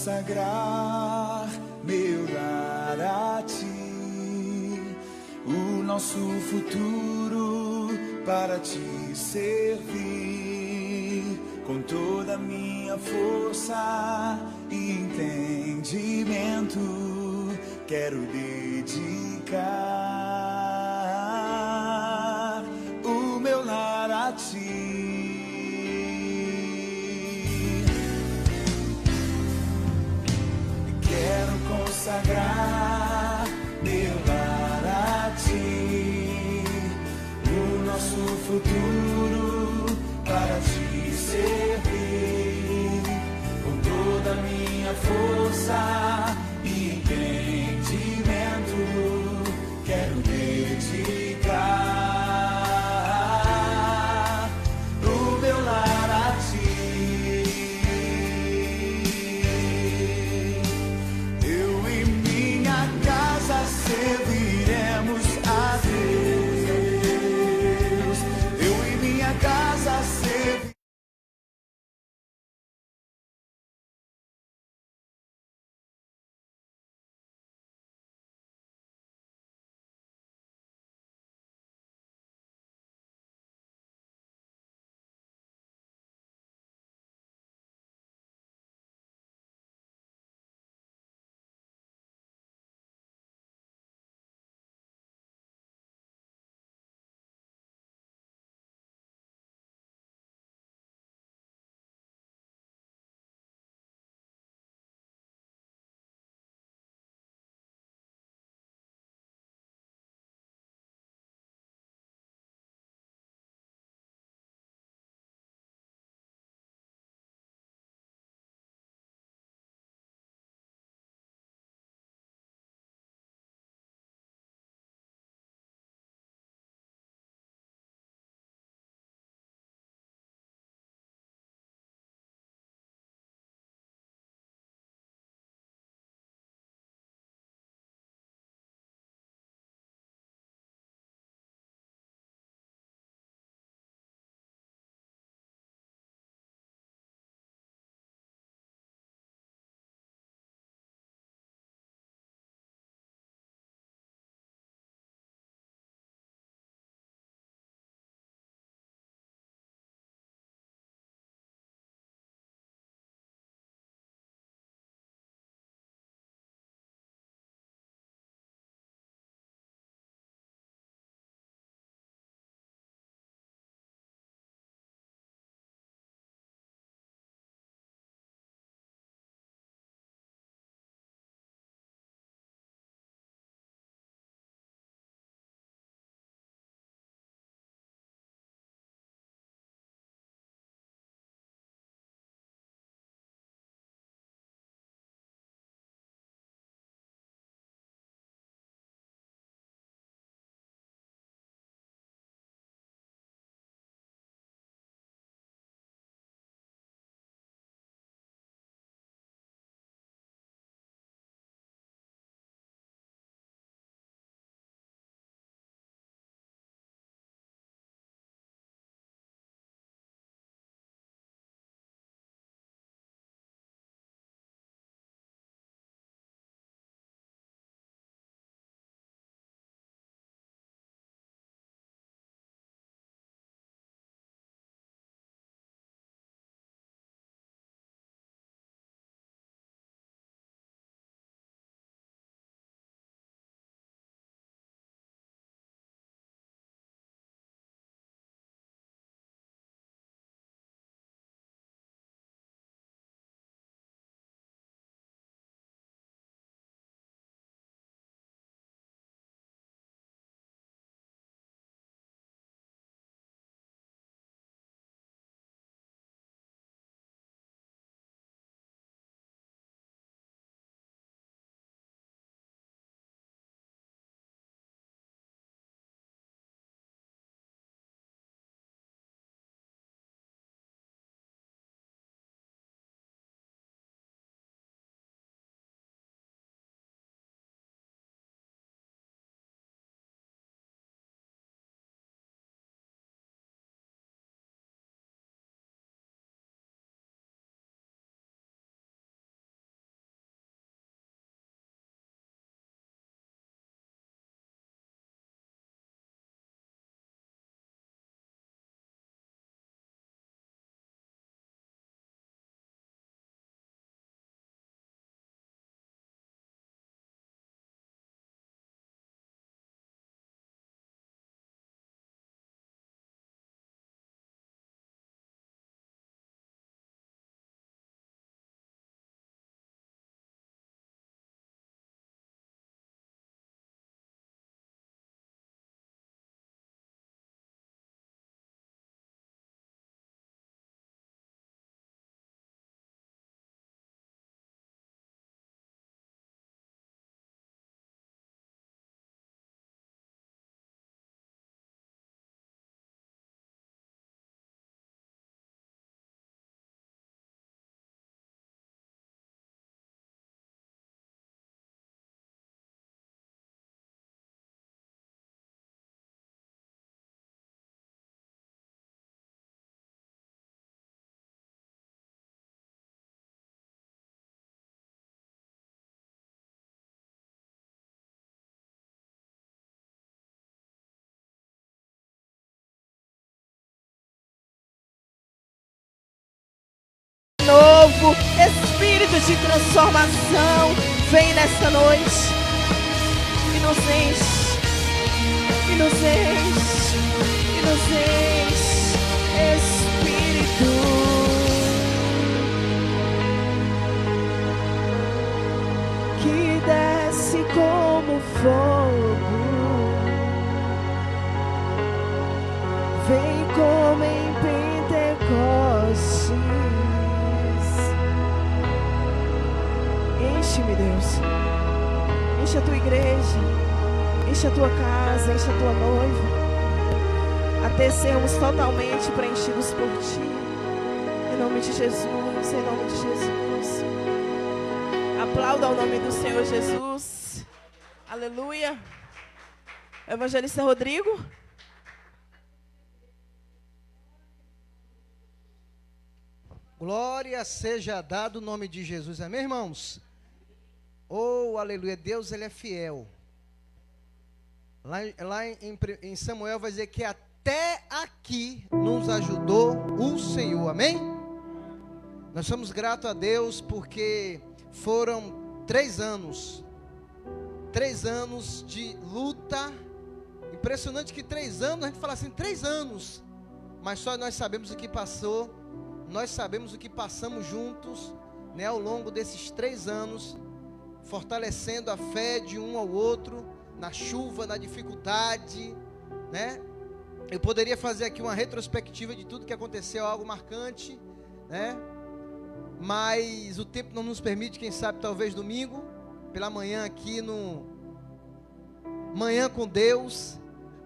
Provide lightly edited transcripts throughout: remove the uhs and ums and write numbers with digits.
consagrar meu lar a ti, o nosso futuro para te servir, com toda a minha força e entendimento, quero dedicar o meu lar a ti. Quero consagrar meu lar a ti, o nosso futuro para te servir, com toda a minha força e entendimento, quero dedicar o Espírito de transformação, vem nessa noite e nos enche, e nos enche, e nos enche, Espírito. Que desce como fogo, vem como em Pentecostes. Enche-me, Deus. Enche a tua igreja, enche a tua casa, enche a tua noiva, até sermos totalmente preenchidos por ti. Em nome de Jesus, em nome de Jesus. Aplauda o nome do Senhor Jesus. Aleluia. Evangelista Rodrigo. Glória seja dado o nome de Jesus. Amém, irmãos? Oh, aleluia. Deus, Ele é fiel. Lá em Samuel vai dizer que até aqui nos ajudou o Senhor. Amém? Nós somos gratos a Deus porque foram 3 anos. 3 anos de luta. Impressionante que 3 anos, a gente fala assim, 3 anos. Mas só nós sabemos o que passou. Nós sabemos o que passamos juntos, né, ao longo desses 3 anos, fortalecendo a fé de um ao outro, na chuva, na dificuldade, né? Eu poderia fazer aqui uma retrospectiva de tudo que aconteceu, algo marcante, né? Mas o tempo não nos permite, quem sabe talvez domingo, pela manhã aqui no Manhã com Deus,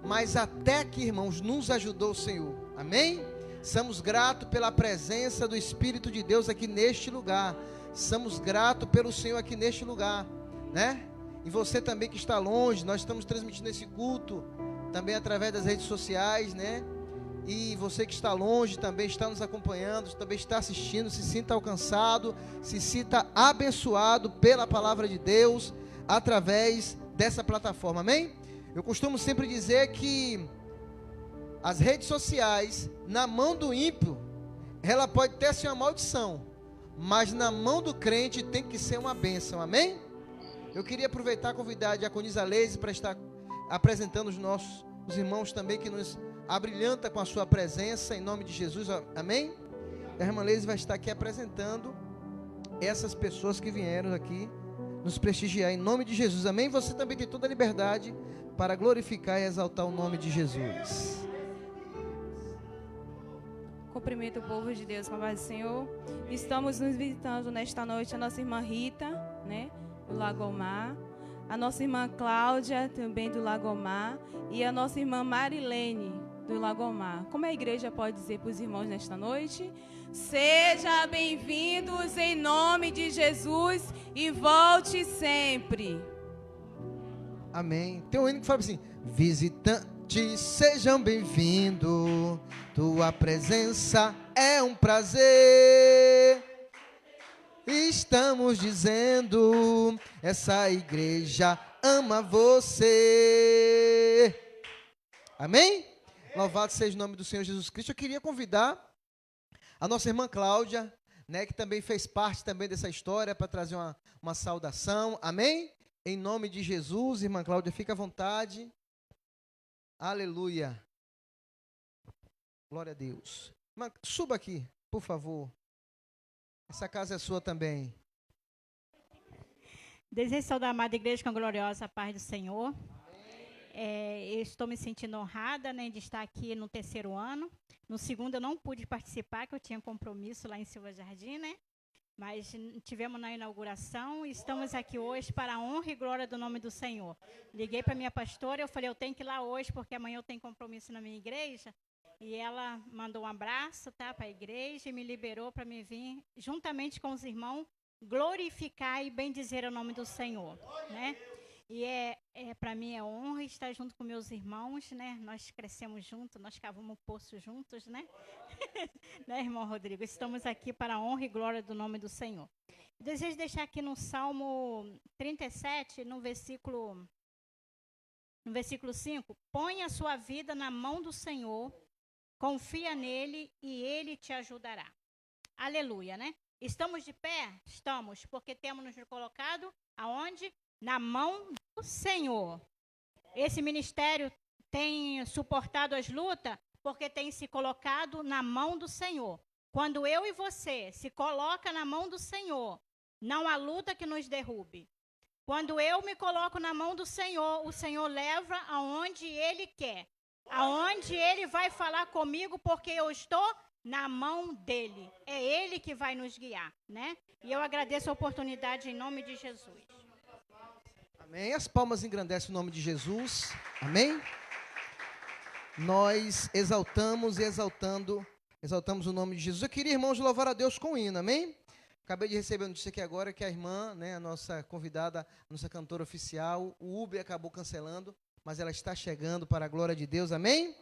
mas até aqui, irmãos, nos ajudou o Senhor, amém? Somos gratos pela presença do Espírito de Deus aqui neste lugar. Somos gratos pelo Senhor aqui neste lugar, né? E você também que está longe, nós estamos transmitindo esse culto também através das redes sociais, né? E você que está longe também está nos acompanhando, também está assistindo, se sinta alcançado, se sinta abençoado pela palavra de Deus através dessa plataforma, amém? Eu costumo sempre dizer que as redes sociais, na mão do ímpio, ela pode até ser uma maldição, mas na mão do crente tem que ser uma bênção, amém? Eu queria aproveitar e convidar a diaconisa Leise para estar apresentando os irmãos também que nos abrilhanta com a sua presença, em nome de Jesus, amém? A irmã Leise vai estar aqui apresentando essas pessoas que vieram aqui nos prestigiar, em nome de Jesus, amém? Você também tem toda a liberdade para glorificar e exaltar o nome de Jesus. Cumprimento o povo de Deus com a paz do Senhor. Estamos nos visitando nesta noite a nossa irmã Rita, né, do Lagomar, a nossa irmã Cláudia, também do Lagomar, e a nossa irmã Marilene, do Lagomar. Como a igreja pode dizer para os irmãos nesta noite? Sejam bem-vindos em nome de Jesus e volte sempre. Amém. Tem um hino que fala assim: visitantes, sejam bem-vindos, tua presença é um prazer. Estamos dizendo, essa igreja ama você. Amém? Louvado seja o nome do Senhor Jesus Cristo. Eu queria convidar a nossa irmã Cláudia, né, que também fez parte também dessa história, para trazer uma saudação. Amém? Em nome de Jesus, irmã Cláudia, fica à vontade. Aleluia. Glória a Deus. Irmã, suba aqui, por favor. Essa casa é sua também. Desejo saudar a amada igreja com a gloriosa paz do Senhor. Eu estou me sentindo honrada, né, de estar aqui no 3º ano. No 2º eu não pude participar, que eu tinha compromisso lá em Silva Jardim, né? Mas tivemos na inauguração e estamos aqui hoje para a honra e glória do nome do Senhor. Liguei para minha pastora, eu falei, eu tenho que ir lá hoje, porque amanhã eu tenho compromisso na minha igreja. E ela mandou um abraço, tá, para a igreja e me liberou para me vir, juntamente com os irmãos, glorificar e bendizer o nome do Senhor, né? E para mim é honra estar junto com meus irmãos, né? Nós crescemos juntos, nós cavamos poço juntos, né? Né, irmão Rodrigo? Estamos aqui para a honra e glória do nome do Senhor. Desejo deixar aqui no Salmo 37, no versículo 5, põe a sua vida na mão do Senhor, confia nele e ele te ajudará. Aleluia, né? Estamos de pé? Estamos, porque temos nos colocado aonde? Na mão do Senhor. Esse ministério tem suportado as lutas porque tem se colocado na mão do Senhor. Quando eu e você se coloca na mão do Senhor, não há luta que nos derrube. Quando eu me coloco na mão do Senhor, o Senhor leva aonde Ele quer. Aonde Ele vai falar comigo, porque eu estou na mão dEle. É Ele que vai nos guiar, né? E eu agradeço a oportunidade em nome de Jesus. Amém. As palmas engrandecem o nome de Jesus. Amém. Nós exaltamos e exaltamos o nome de Jesus. Eu queria, irmãos, louvar a Deus com o hino. Amém. Acabei de receber a notícia aqui agora que a irmã, né, a nossa convidada, a nossa cantora oficial, o Uber acabou cancelando, mas ela está chegando para a glória de Deus, amém?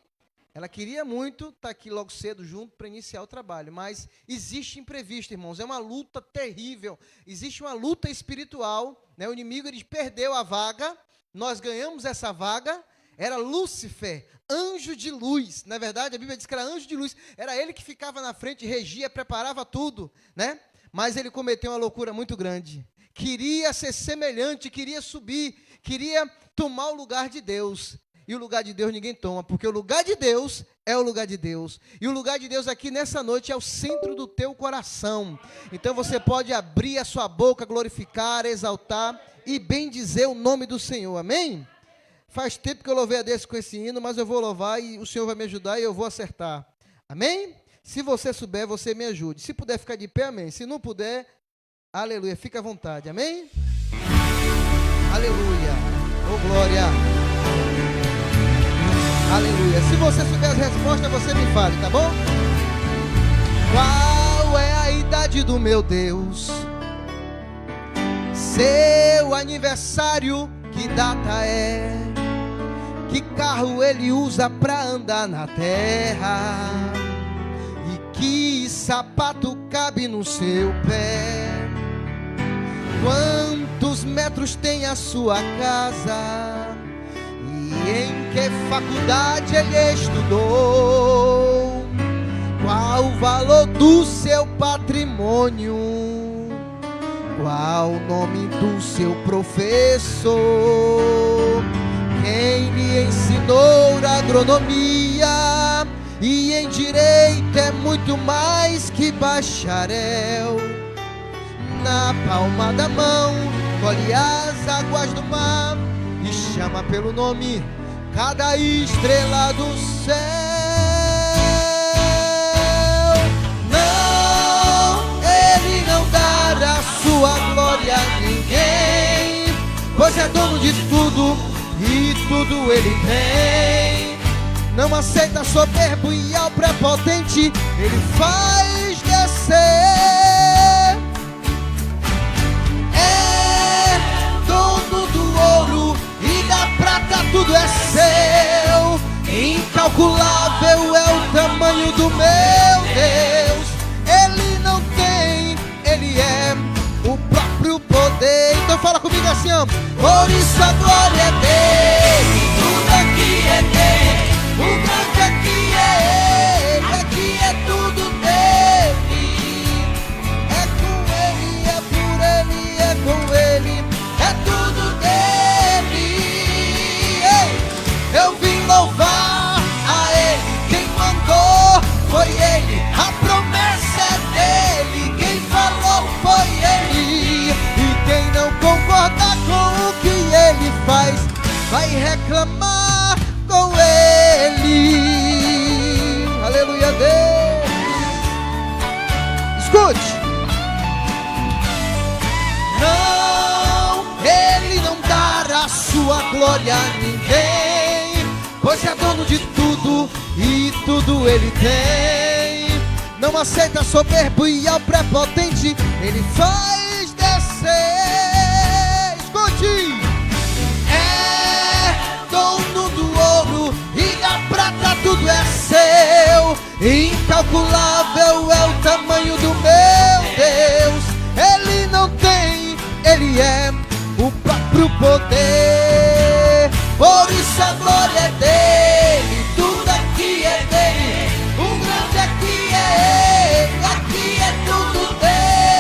Ela queria muito estar aqui logo cedo junto para iniciar o trabalho, mas existe imprevisto, irmãos, é uma luta terrível, existe uma luta espiritual, né? O inimigo ele perdeu a vaga, nós ganhamos essa vaga, era Lúcifer, anjo de luz, na verdade a Bíblia diz que era anjo de luz, era ele que ficava na frente, regia, preparava tudo, né? Mas ele cometeu uma loucura muito grande. Queria ser semelhante, queria subir, queria tomar o lugar de Deus. E o lugar de Deus ninguém toma, porque o lugar de Deus é o lugar de Deus. E o lugar de Deus aqui nessa noite é o centro do teu coração. Então você pode abrir a sua boca, glorificar, exaltar e bendizer o nome do Senhor. Amém? Faz tempo que eu louvei a Deus com esse hino, mas eu vou louvar e o Senhor vai me ajudar e eu vou acertar. Amém? Se você souber, você me ajude. Se puder ficar de pé, amém. Se não puder, aleluia, fica à vontade, amém? Aleluia, oh glória. Aleluia. Se você souber as respostas, você me fale, tá bom? Qual é a idade do meu Deus? Seu aniversário, que data é? Que carro ele usa pra andar na terra? Que sapato cabe no seu pé? Quantos metros tem a sua casa? E em que faculdade ele estudou? Qual o valor do seu patrimônio? Qual o nome do seu professor? Quem lhe ensinou agronomia? E em direito é muito mais que bacharel. Na palma da mão colhe as águas do mar e chama pelo nome cada estrela do céu. Não, ele não dará sua glória a ninguém, pois é dono de tudo e tudo ele tem. Não aceita soberbo e ao prepotente ele faz descer. É dono do ouro e da prata, tudo é seu. Incalculável é o tamanho do meu Deus. Ele não tem, ele é o próprio poder. Então fala comigo assim, ó. Por isso a glória é dele, tudo aqui é dele. O grande aqui é ele, aqui é tudo dele. É com ele, é por ele, é com ele, é tudo dele. Ei, eu vim louvar a ele, quem mandou foi ele, a promessa é dele, quem falou foi ele. E quem não concordar com o que ele faz, vai reclamar com ele. Aleluia a Deus. Escute. Não, ele não dará sua glória a ninguém, pois é dono de tudo e tudo ele tem. Não aceita soberbo e ao prepotente ele faz descer. Escute. Dono do ouro e da prata, tudo é seu. Incalculável é o tamanho do meu Deus. Ele não tem, ele é o próprio poder. Por isso a glória é dele, tudo aqui é dele. O grande aqui é ele, aqui é tudo dele.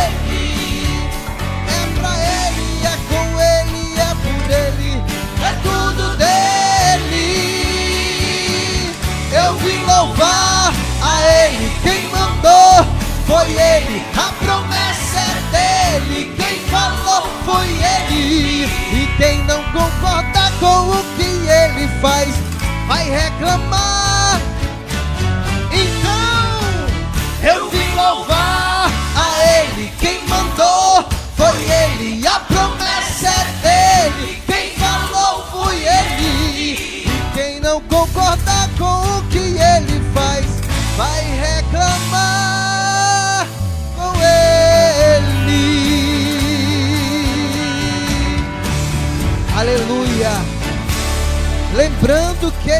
lembrando que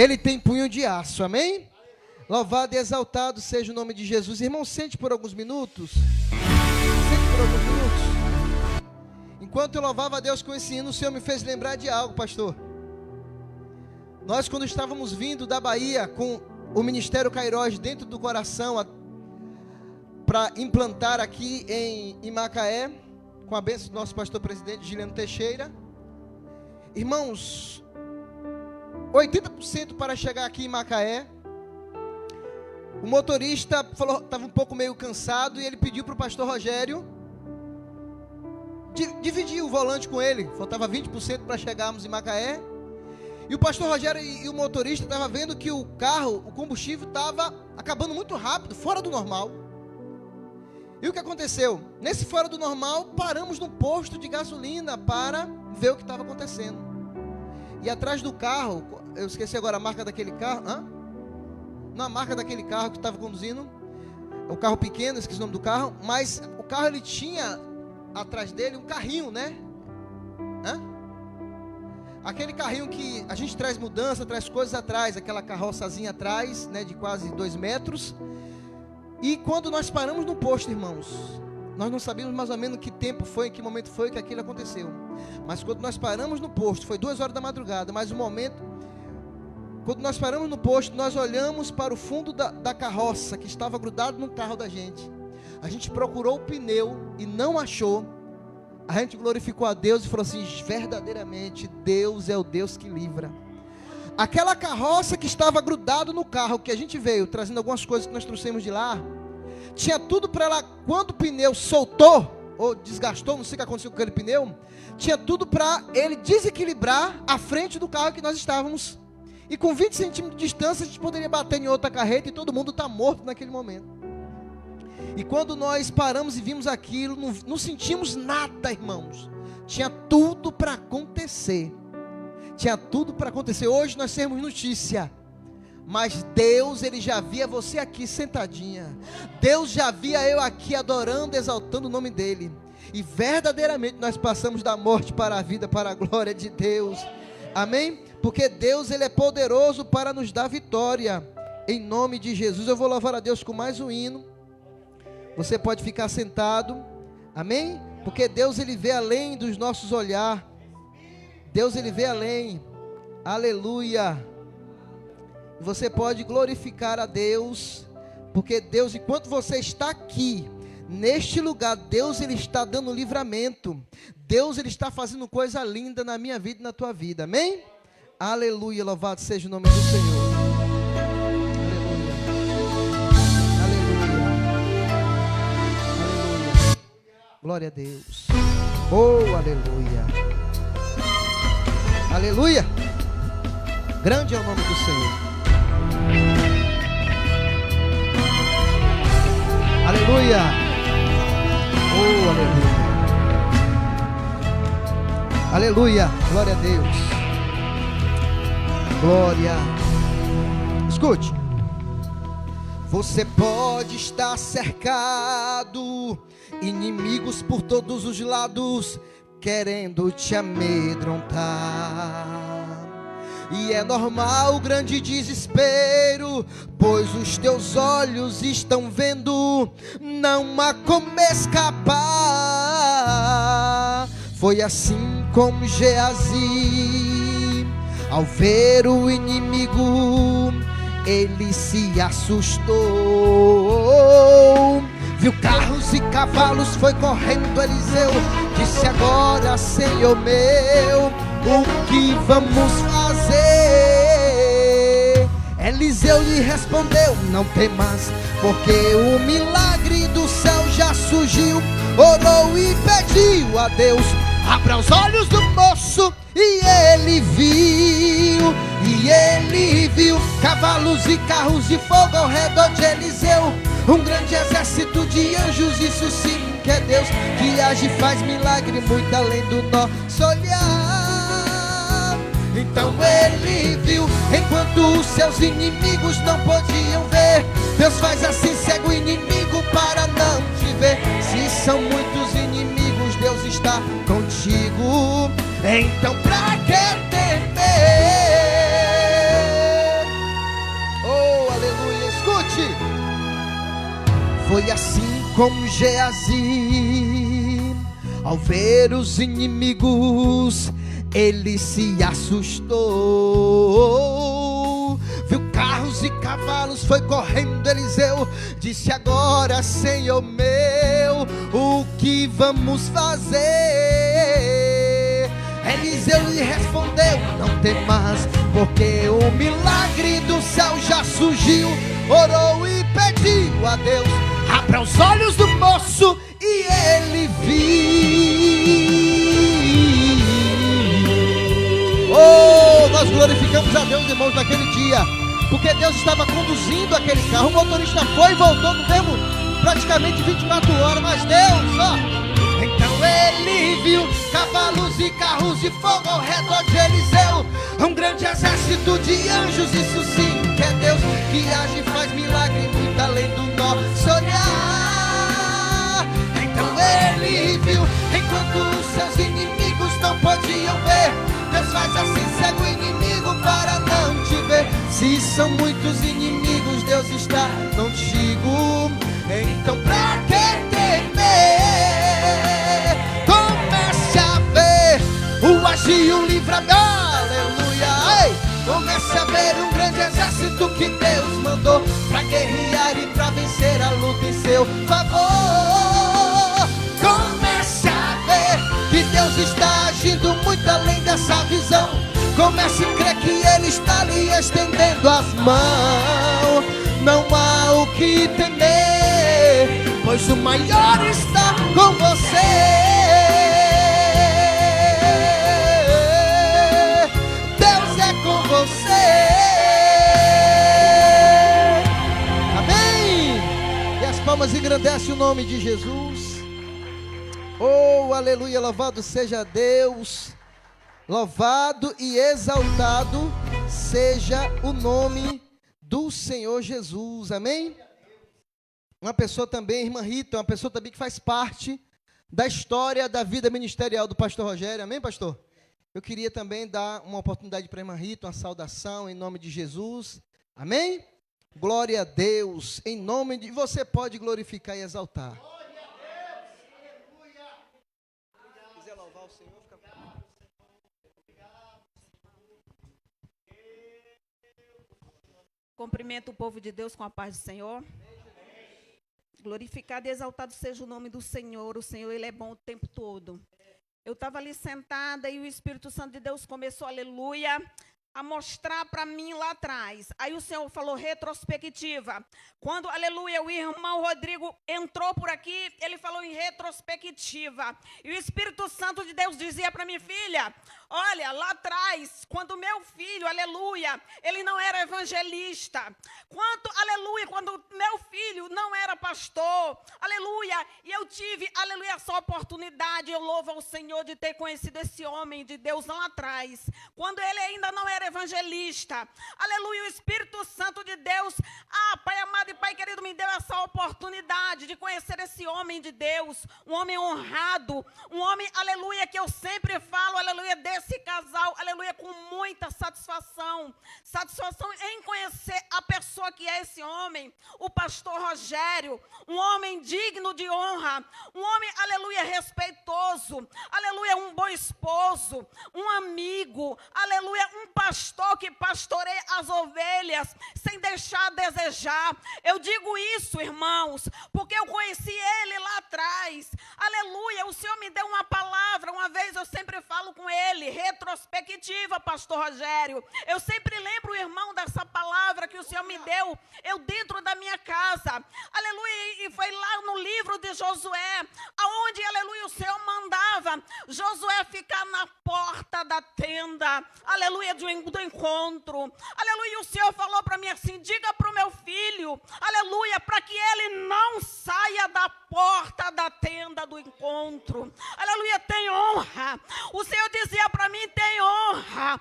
ele tem punho de aço, amém? Louvado e exaltado seja o nome de Jesus. Irmão, sente por alguns minutos. Sente por alguns minutos. Enquanto eu louvava a Deus com esse hino, o Senhor me fez lembrar de algo, pastor. Nós, quando estávamos vindo da Bahia com o Ministério Kairos dentro do coração, para implantar aqui em Macaé, com a bênção do nosso pastor presidente Giliano Teixeira. Irmãos, 80% para chegar aqui em Macaé. O motorista falou, estava um pouco meio cansado, e ele pediu para o pastor Rogério dividir o volante com ele. Faltava 20% para chegarmos em Macaé. E o pastor Rogério e o motorista estavam vendo que o carro, o combustível estava acabando muito rápido, fora do normal. E o que aconteceu? Nesse fora do normal, paramos no posto de gasolina para ver o que estava acontecendo. E atrás do carro, eu esqueci agora a marca daquele carro. Não, a marca daquele carro que estava conduzindo. É um carro pequeno, esqueci o nome do carro. Mas o carro, ele tinha atrás dele um carrinho, né? Aquele carrinho que a gente traz mudança, traz coisas atrás. Aquela carroçazinha atrás, né? De quase 2 metros. E quando nós paramos no posto, irmãos, nós não sabíamos mais ou menos que tempo foi, em que momento foi que aquilo aconteceu. Mas quando nós paramos no posto, foi 2 horas da madrugada, mas o momento, quando nós paramos no posto, nós olhamos para o fundo da carroça, que estava grudado no carro da gente. A gente procurou o pneu e não achou. A gente glorificou a Deus e falou assim: verdadeiramente, Deus é o Deus que livra. Aquela carroça que estava grudado no carro, que a gente veio trazendo algumas coisas que nós trouxemos de lá, tinha tudo para ela, quando o pneu soltou, ou desgastou, não sei o que aconteceu com aquele pneu, tinha tudo para ele desequilibrar a frente do carro que nós estávamos. E com 20 centímetros de distância, a gente poderia bater em outra carreta e todo mundo está morto naquele momento. E quando nós paramos e vimos aquilo, não sentimos nada, irmãos. Tinha tudo para acontecer. Tinha tudo para acontecer. Hoje nós temos notícia. Mas Deus, Ele já via você aqui sentadinha. Deus já via eu aqui adorando, exaltando o nome dEle. E verdadeiramente nós passamos da morte para a vida, para a glória de Deus. Amém? Porque Deus, Ele é poderoso para nos dar vitória. Em nome de Jesus. Eu vou louvar a Deus com mais um hino. Você pode ficar sentado. Amém? Porque Deus, Ele vê além dos nossos olhares. Deus, Ele vê além. Aleluia. Você pode glorificar a Deus, porque Deus, enquanto você está aqui, neste lugar, Deus, Ele está dando livramento. Deus, Ele está fazendo coisa linda na minha vida e na tua vida. Amém? Aleluia. Louvado seja o nome do Senhor. Aleluia. Aleluia. Glória a Deus. Oh, aleluia. Aleluia. Grande é o nome do Senhor. Aleluia. Oh, aleluia. Aleluia. Glória a Deus. Glória. Escute. Você pode estar cercado, inimigos por todos os lados, querendo te amedrontar. E é normal o grande desespero, pois os teus olhos estão vendo, não há como escapar. Foi assim como Geazi, ao ver o inimigo, ele se assustou. Viu carros e cavalos, foi correndo Eliseu, disse: agora, Senhor meu, o que vamos fazer? Eliseu lhe respondeu: não temas, porque o milagre do céu já surgiu. Orou e pediu a Deus: abra os olhos do moço. E ele viu cavalos e carros de fogo ao redor de Eliseu, um grande exército de anjos. Isso sim que é Deus, que age e faz milagre muito além do nosso olhar. Então ele viu, enquanto os seus inimigos não podiam ver. Deus faz assim, cega o inimigo para não te ver. Se são muitos inimigos, Deus está contigo. Então pra que ter Foi assim com Geazi, ao ver os inimigos, ele se assustou. Viu carros e cavalos, foi correndo Eliseu, disse: agora, Senhor meu, o que vamos fazer? Eliseu lhe respondeu: não temas, porque o milagre do céu já surgiu. Orou e pediu a Deus: abra os olhos do moço, e ele viu. Oh, nós glorificamos a Deus, irmãos, naquele dia, porque Deus estava conduzindo aquele carro. O motorista foi e voltou no mesmo praticamente 24 horas, mas Deus, ó. Então ele viu cavalos e carros de fogo ao redor de Eliseu, um grande exército de anjos. Isso sim que é Deus, que age e faz milagre muito além do nosso olhar. Então ele viu, enquanto os seus inimigos não podiam ver, Deus faz assim, cega o inimigo para não te ver. Se são muitos inimigos, Deus está contigo, então pra que temer? Comece a ver o agir, o livramento, aleluia. Ei! Comece a ver um grande exército que Deus mandou pra guerrear e pra vencer a luta em seu favor. Comece a ver que Deus está agindo muito além dessa visão. Comece a crer que Ele está lhe estendendo as mãos. Não há o que temer, pois o maior está com você. Deus é com você. Amém. E as palmas engrandecem o nome de Jesus. Oh, aleluia, louvado seja Deus. Louvado e exaltado seja o nome do Senhor Jesus, amém? Uma pessoa também, irmã Rita, uma pessoa também que faz parte da história da vida ministerial do pastor Rogério, amém, pastor? Eu queria também dar uma oportunidade para a irmã Rita, uma saudação em nome de Jesus, amém? Glória a Deus, em nome de... Você pode glorificar e exaltar. Glória a Deus, aleluia. Se quiser louvar o Senhor, fica... Cumprimento o povo de Deus com a paz do Senhor. Glorificado e exaltado seja o nome do Senhor. O Senhor, Ele é bom o tempo todo. Eu estava ali sentada e o Espírito Santo de Deus começou, aleluia, a mostrar para mim lá atrás. Aí o Senhor falou retrospectiva. Quando, aleluia, o irmão Rodrigo entrou por aqui, ele falou em retrospectiva. E o Espírito Santo de Deus dizia para mim: filha, olha, lá atrás, quando meu filho, aleluia, ele não era evangelista. Quando meu filho não era pastor, aleluia, e eu tive, aleluia, essa oportunidade, eu louvo ao Senhor de ter conhecido esse homem de Deus lá atrás, quando ele ainda não era evangelista, aleluia, o Espírito Santo de Deus, Pai amado e Pai querido, me deu essa oportunidade de conhecer esse homem de Deus, um homem honrado, um homem, aleluia, que eu sempre falo, aleluia, desse casal, aleluia, com muita satisfação em conhecer a pessoa que é esse homem, o pastor Rogério, um homem digno de honra, um homem, aleluia, respeitoso, aleluia, um bom esposo, um amigo, aleluia, um pastor que pastoreia as ovelhas sem deixar a desejar. Eu digo isso, irmãos, porque eu conheci ele lá atrás, aleluia, o Senhor me deu uma palavra, uma vez eu sempre falo com ele, retrospectiva, pastor Rogério, eu sempre lembro, o irmão, dessa palavra que o Senhor me deu, eu dentro da minha casa, aleluia, e foi lá no livro de Josué, aonde, aleluia, o Senhor mandava Josué ficar na porta da tenda, aleluia, do encontro, aleluia, o Senhor falou para mim assim: diga para o meu filho, aleluia, para que ele não saia da porta da tenda do encontro, aleluia, tem honra, o Senhor dizia para mim: tem honra,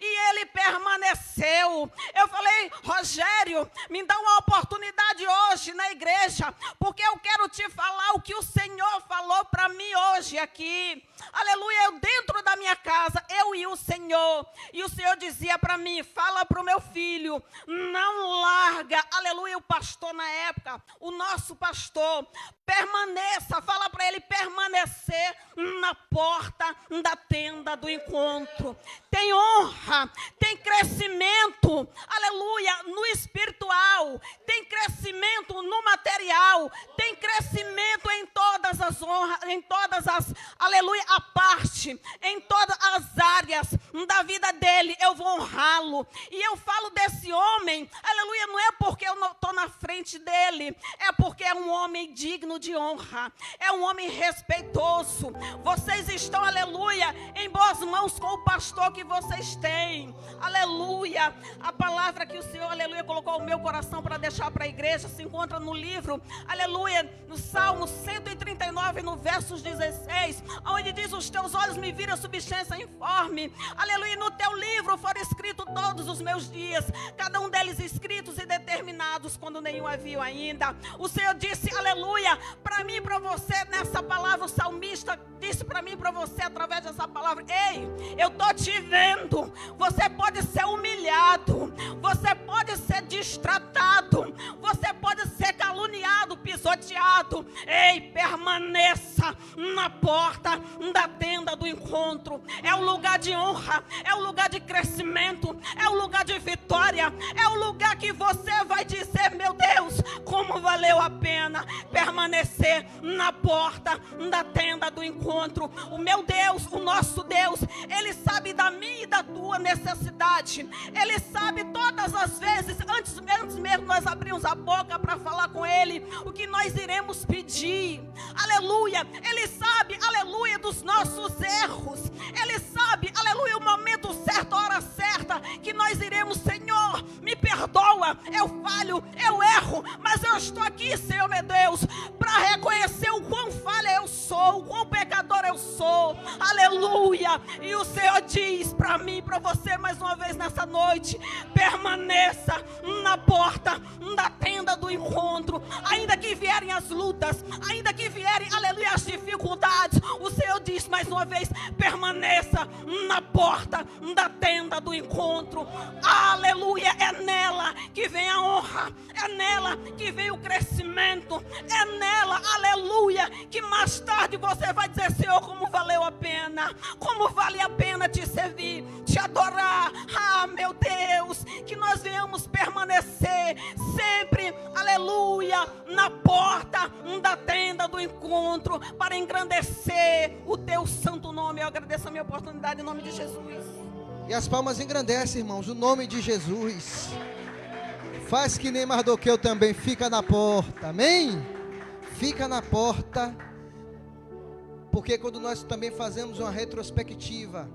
e ele permaneceu. Eu falei: Rogério, me dá uma oportunidade hoje na igreja, porque eu quero te falar o que o Senhor falou para mim hoje aqui, aleluia, eu dentro da minha casa, eu e o Senhor dizia para mim: fala para o meu filho, não não larga, aleluia, o pastor na época, o nosso pastor. Permaneça, fala para ele permanecer na porta da tenda do encontro. Tem honra, tem crescimento, aleluia, no espiritual, tem crescimento no material, tem crescimento em todas as honras, em todas as, aleluia, a parte, em todas as áreas da vida dele. Eu vou honrá-lo. E eu falo desse homem, aleluia, não é porque eu não estou na frente dele, é porque é um homem digno de honra, é um homem respeitoso. Vocês estão, aleluia, em boas mãos com o pastor que vocês têm, aleluia. A palavra que o Senhor, aleluia, colocou no meu coração para deixar para a igreja se encontra no livro, aleluia, no Salmo 139, no versos 16, onde diz: os teus olhos me viram a substância informe, aleluia, no teu livro foram escritos todos os meus dias, cada um deles escritos e determinados quando nenhum havia ainda. O Senhor disse, aleluia, para mim e para você, nessa palavra, o salmista disse para mim e para você, através dessa palavra: ei, eu estou te vendo, você pode ser humilhado, você pode ser destratado, você pode ser caluniado, pisoteado. Ei, permaneça na porta da tenda do encontro. É o lugar de honra, é o lugar de crescimento, é o lugar de vitória, é o lugar que você vai dizer: meu Deus, como valeu a pena permanecer na porta da tenda do encontro. O meu Deus, o nosso Deus, Ele sabe da minha e da tua necessidade. Ele sabe todas as vezes, antes mesmo nós abrimos a boca para falar com Ele, o que nós iremos pedir. Aleluia. Ele sabe, aleluia, dos nossos erros. Ele sabe, aleluia, o momento certo, a hora certa que nós iremos: Senhor, me perdoa, eu falho, eu erro, mas eu estou aqui, Senhor, meu Deus, para reconhecer o quão falha eu sou, o quão pecador eu sou. Aleluia. E o Senhor diz para mim e para você mais uma vez nessa noite: permaneça na porta da tenda do encontro. Ainda que vierem as lutas, ainda que vierem, aleluia, as dificuldades, o Senhor diz mais uma vez: permaneça na porta da tenda do encontro. Aleluia. É nela que vem a honra, é nela que vem o crescimento, é nela, aleluia, que mais tarde você vai dizer: Senhor, como valeu a pena, como vale a pena te servir, te adorar. Ah, meu Deus, que nós venhamos permanecer sempre, aleluia, na porta da tenda do encontro, para engrandecer o teu santo nome. Eu agradeço a minha oportunidade em nome de Jesus. E as palmas engrandecem, irmãos, o nome de Jesus. Faz que nem Mardoqueu também, fica na porta, amém? Fica na porta, porque quando nós também fazemos uma retrospectiva,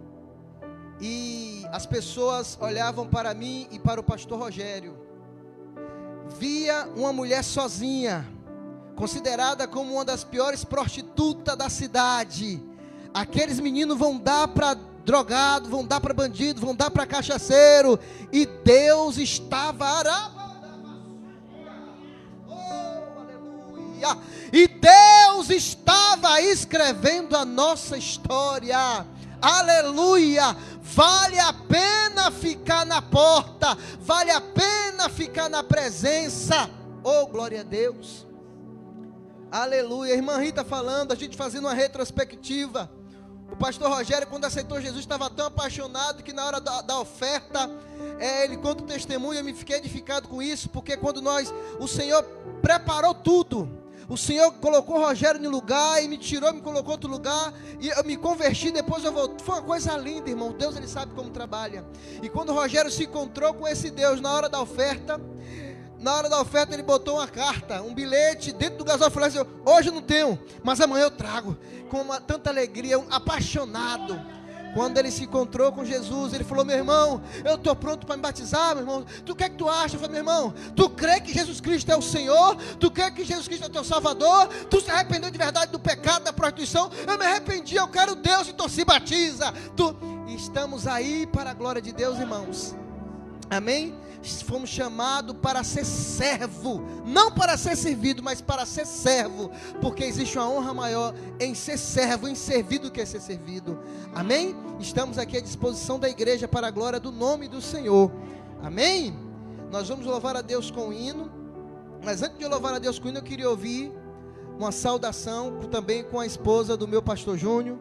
e as pessoas olhavam para mim e para o pastor Rogério, via uma mulher sozinha, considerada como uma das piores prostitutas da cidade. Aqueles meninos vão dar para drogado, vão dar para bandido, vão dar para cachaceiro, e Deus estava... Oh, aleluia! E Deus estava escrevendo a nossa história. Aleluia! Vale a pena ficar na porta, vale a pena ficar na presença. Oh, glória a Deus. Aleluia. A irmã Rita falando, a gente fazendo uma retrospectiva. O pastor Rogério, quando aceitou Jesus, estava tão apaixonado que na hora da oferta, ele conta o testemunho. Eu me fiquei edificado com isso, porque quando o Senhor preparou tudo, o Senhor colocou o Rogério no lugar e me tirou, me colocou em outro lugar, e eu me converti, depois eu voltei. Foi uma coisa linda, irmão. Deus, Ele sabe como trabalha. E quando o Rogério se encontrou com esse Deus na hora da oferta, ele botou uma carta, um bilhete dentro do gasóleo e falou assim: hoje eu não tenho, mas amanhã eu trago. Com tanta alegria, apaixonado. Quando ele se encontrou com Jesus, ele falou: meu irmão, eu estou pronto para me batizar, meu irmão. O que é que tu acha? Eu falei: meu irmão, tu crê que Jesus Cristo é o Senhor? Tu crê que Jesus Cristo é o teu Salvador? Tu se arrependeu de verdade do pecado, da prostituição? Eu me arrependi, eu quero Deus, então se batiza. Estamos aí para a glória de Deus, irmãos. Amém? Fomos chamados para ser servo, não para ser servido, mas para ser servo, porque existe uma honra maior em ser servo, em servir, do que ser servido. Amém? Estamos aqui à disposição da igreja para a glória do nome do Senhor. Amém? Nós vamos louvar a Deus com o hino. Mas antes de louvar a Deus com o hino, eu queria ouvir uma saudação também com a esposa do meu pastor Júnior.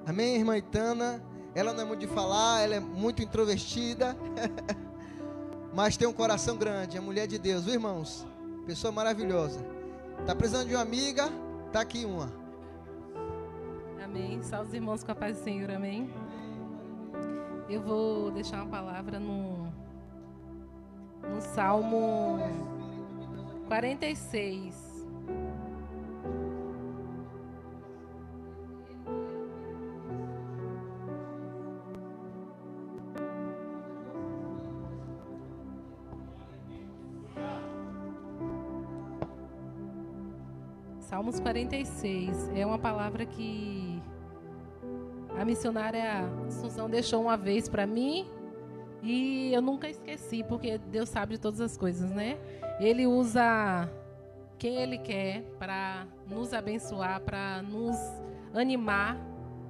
Amém, irmã Itana? Ela não é muito de falar, ela é muito introvertida, mas tem um coração grande, é mulher de Deus, viu, irmãos? Pessoa maravilhosa. Tá precisando de uma amiga? Tá aqui uma. Amém. Salve os irmãos com a paz do Senhor, amém. Eu vou deixar uma palavra no Salmo 46. Salmos 46 é uma palavra que a missionária Assunção deixou uma vez para mim e eu nunca esqueci, porque Deus sabe de todas as coisas, né? Ele usa quem Ele quer para nos abençoar, para nos animar,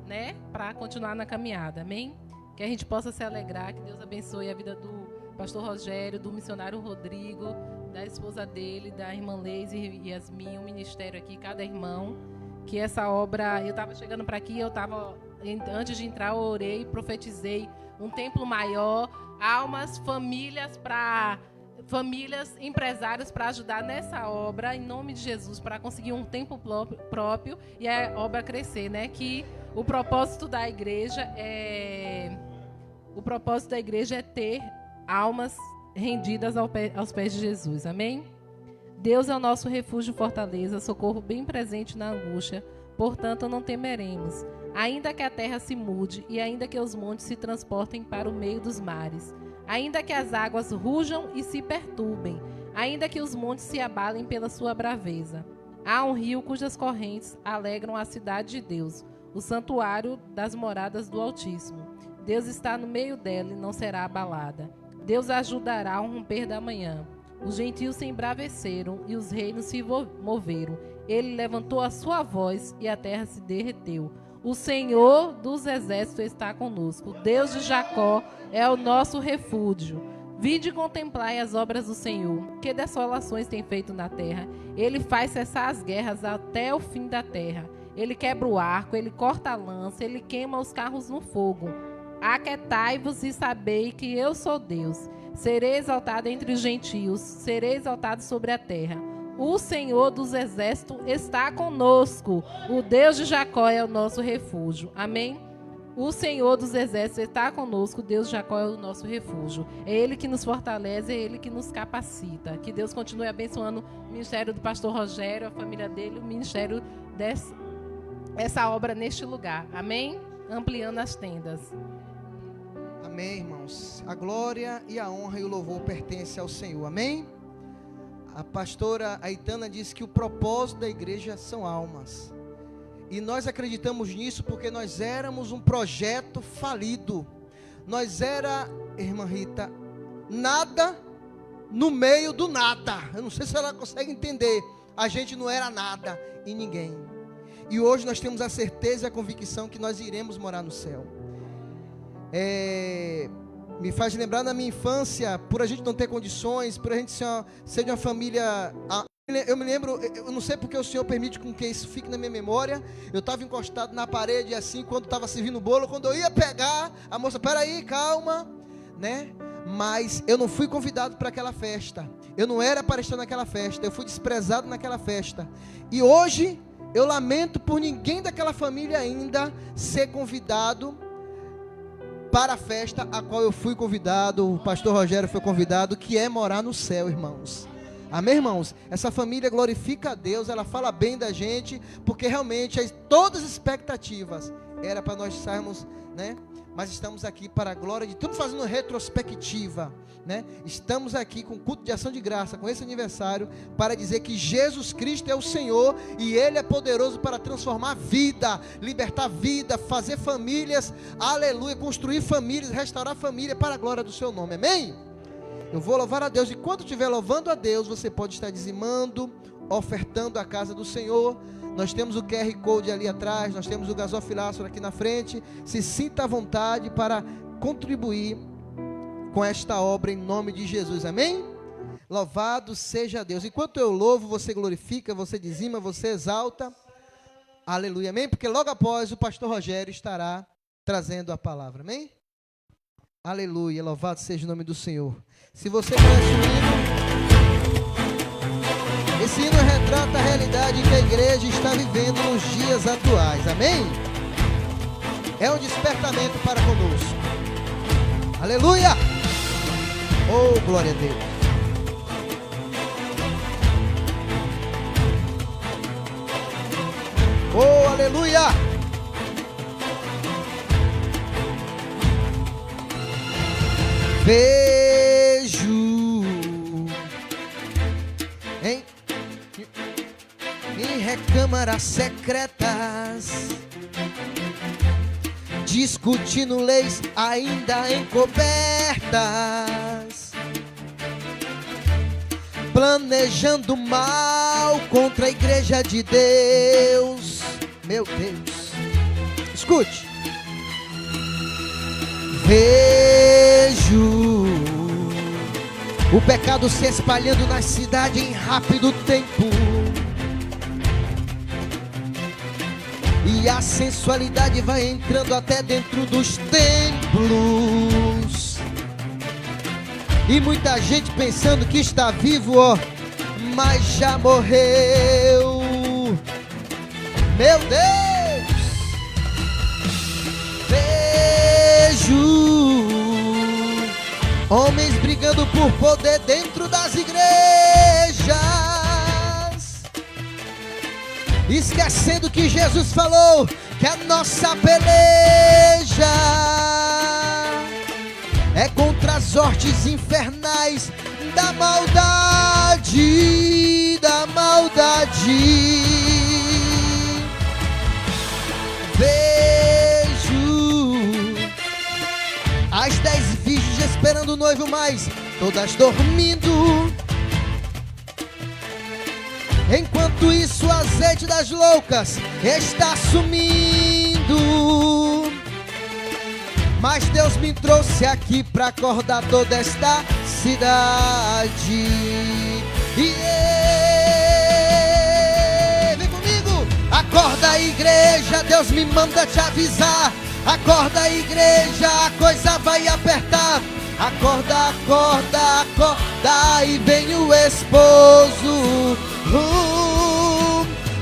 né? Para continuar na caminhada, amém? Que a gente possa se alegrar, que Deus abençoe a vida do pastor Rogério, do missionário Rodrigo, da esposa dele, da irmã Leise e Yasmin, o ministério aqui, cada irmão, que essa obra, eu estava chegando para aqui, antes de entrar, eu orei, profetizei um templo maior, almas, famílias, empresários para ajudar nessa obra, em nome de Jesus, para conseguir um templo próprio e a obra crescer, né? Que o propósito da igreja é ter almas rendidas aos pés de Jesus, amém? Deus é o nosso refúgio e fortaleza, socorro bem presente na angústia, portanto não temeremos, ainda que a terra se mude e ainda que os montes se transportem para o meio dos mares, ainda que as águas rujam e se perturbem, ainda que os montes se abalem pela sua braveza. Há um rio cujas correntes alegram a cidade de Deus, o santuário das moradas do Altíssimo. Deus está no meio dela e não será abalada. Deus ajudará ao romper da manhã. Os gentios se embraveceram e os reinos se moveram. Ele levantou a sua voz e a terra se derreteu. O Senhor dos exércitos está conosco. O Deus de Jacó é o nosso refúgio. Vinde e contemplai as obras do Senhor. Que desolações tem feito na terra. Ele faz cessar as guerras até o fim da terra. Ele quebra o arco, ele corta a lança, ele queima os carros no fogo. Aquietai-vos e sabei que eu sou Deus. Serei exaltado entre os gentios, serei exaltado sobre a terra. O Senhor dos exércitos está conosco. O Deus de Jacó é o nosso refúgio. Amém? O Senhor dos exércitos está conosco. O Deus de Jacó é o nosso refúgio. É Ele que nos fortalece, é Ele que nos capacita. Que Deus continue abençoando o ministério do pastor Rogério, a família dele, o ministério dessa obra neste lugar. Amém? Ampliando as tendas. Amém, irmãos. A glória e a honra e o louvor pertencem ao Senhor. Amém? A pastora Aitana disse que o propósito da igreja são almas. E nós acreditamos nisso porque nós éramos um projeto falido. Nós era, irmã Rita, nada no meio do nada. Eu não sei se ela consegue entender. A gente não era nada e ninguém. E hoje nós temos a certeza e a convicção que nós iremos morar no céu. Me faz lembrar da minha infância, por a gente não ter condições, por a gente ser de uma família. Eu me lembro, eu não sei porque o Senhor permite com que isso fique na minha memória. Eu estava encostado na parede assim, quando estava servindo o bolo, quando eu ia pegar, a moça, peraí, calma, né? Mas eu não fui convidado para aquela festa. Eu não era para estar naquela festa, eu fui desprezado naquela festa. E hoje, eu lamento por ninguém daquela família ainda ser convidado para a festa a qual eu fui convidado, o pastor Rogério foi convidado, que é morar no céu, irmãos. Amém, irmãos? Essa família glorifica a Deus, ela fala bem da gente, porque realmente todas as expectativas era para nós estarmos, né? Mas estamos aqui para a glória de Deus. Estamos fazendo uma retrospectiva, né? Estamos aqui com culto de ação de graça, com esse aniversário, para dizer que Jesus Cristo é o Senhor e Ele é poderoso para transformar vida, libertar vida, fazer famílias, aleluia, construir famílias, restaurar família para a glória do Seu nome, amém? Eu vou louvar a Deus, e quando estiver louvando a Deus, você pode estar dizimando, ofertando a casa do Senhor. Nós temos o QR Code ali atrás, nós temos o gasofilácio aqui na frente. Se sinta à vontade para contribuir com esta obra em nome de Jesus, amém? Louvado seja Deus. Enquanto eu louvo, você glorifica, você dizima, você exalta. Aleluia, amém? Porque logo após o pastor Rogério estará trazendo a palavra, amém? Aleluia, louvado seja o nome do Senhor. Se você conhece o hino, esse hino retrata a realidade que a igreja está vivendo nos dias atuais, amém? É um despertamento para conosco. Aleluia! Oh, glória a Deus. Oh, aleluia! Vejo em recâmaras secretas, discutindo leis ainda encobertas, planejando mal contra a igreja de Deus. Meu Deus, escute. Vejo o pecado se espalhando na cidade em rápido tempo, e a sensualidade vai entrando até dentro dos templos, e muita gente pensando que está vivo, ó, mas já morreu. Meu Deus! Vejo homens brigando por poder dentro das igrejas, esquecendo que Jesus falou que a nossa peleja é contra as hortes infernais da maldade, da maldade. Vejo as 10 virgens esperando o noivo, mas todas dormindo. Enquanto isso, o azeite das loucas está sumindo. Mas Deus me trouxe aqui para acordar toda esta cidade. Vem comigo! Acorda, igreja, Deus me manda te avisar. Acorda, igreja, a coisa vai apertar. Acorda, acorda, acorda, e vem o esposo.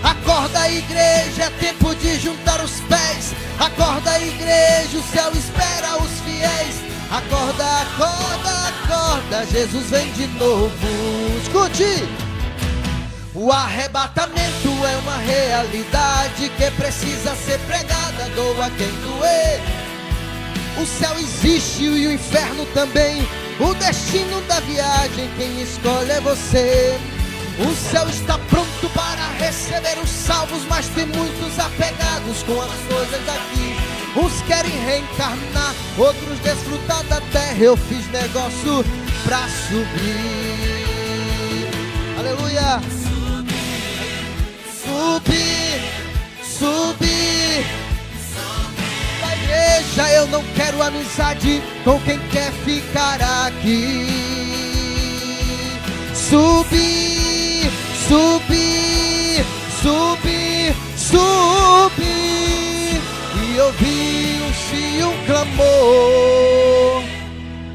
Acorda, igreja, é tempo de juntar os pés. Acorda, igreja, o céu espera os fiéis. Acorda, acorda, acorda, Jesus vem de novo. Escute! O arrebatamento é uma realidade que precisa ser pregada, doa quem doer. O céu existe e o inferno também. O destino da viagem, quem escolhe é você. O céu está pronto para receber os salvos, mas tem muitos apegados com as coisas daqui. Uns querem reencarnar, outros desfrutar da terra. Eu fiz negócio pra subir. Aleluia. Subir, subir. Na igreja eu não quero amizade com quem quer ficar aqui. Subir, subir, subir, subir. E ouvi um clamor.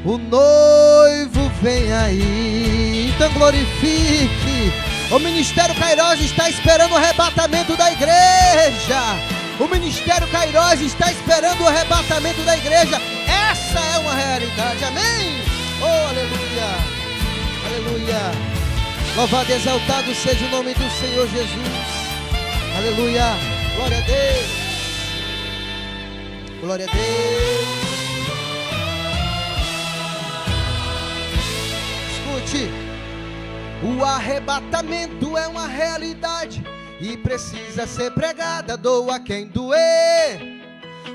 O noivo vem aí. Então glorifique. O Ministério Kairos está esperando o arrebatamento da igreja. O Ministério Kairos está esperando o arrebatamento da igreja. Essa é uma realidade, amém? Oh, aleluia, aleluia. Louvado e exaltado seja o nome do Senhor Jesus. Aleluia, glória a Deus. Glória a Deus. Escute. O arrebatamento é uma realidade e precisa ser pregada, doa quem doer.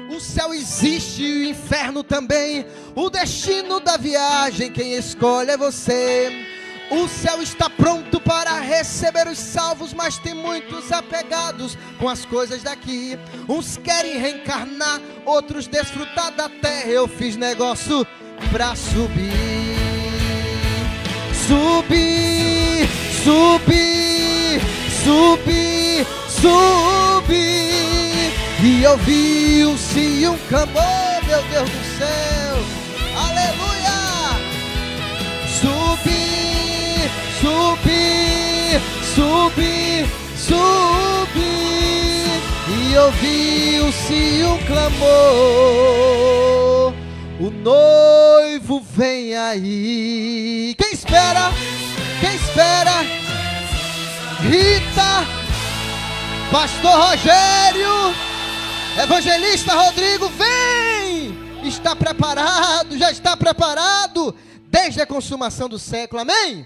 O céu existe e o inferno também. O destino da viagem, quem escolhe é você. O céu está pronto para receber os salvos, mas tem muitos apegados com as coisas daqui. Uns querem reencarnar, outros desfrutar da terra. Eu fiz negócio pra subir. Subi, subi, subi, subi. E ouviu-se um clamor, meu Deus do céu. Aleluia. Subi, subi, subi, subi. E ouviu-se um clamor. O noivo vem aí. Quem espera? Quem espera? Rita, Pastor Rogério, Evangelista Rodrigo, vem! Está preparado, já está preparado desde a consumação do século, amém?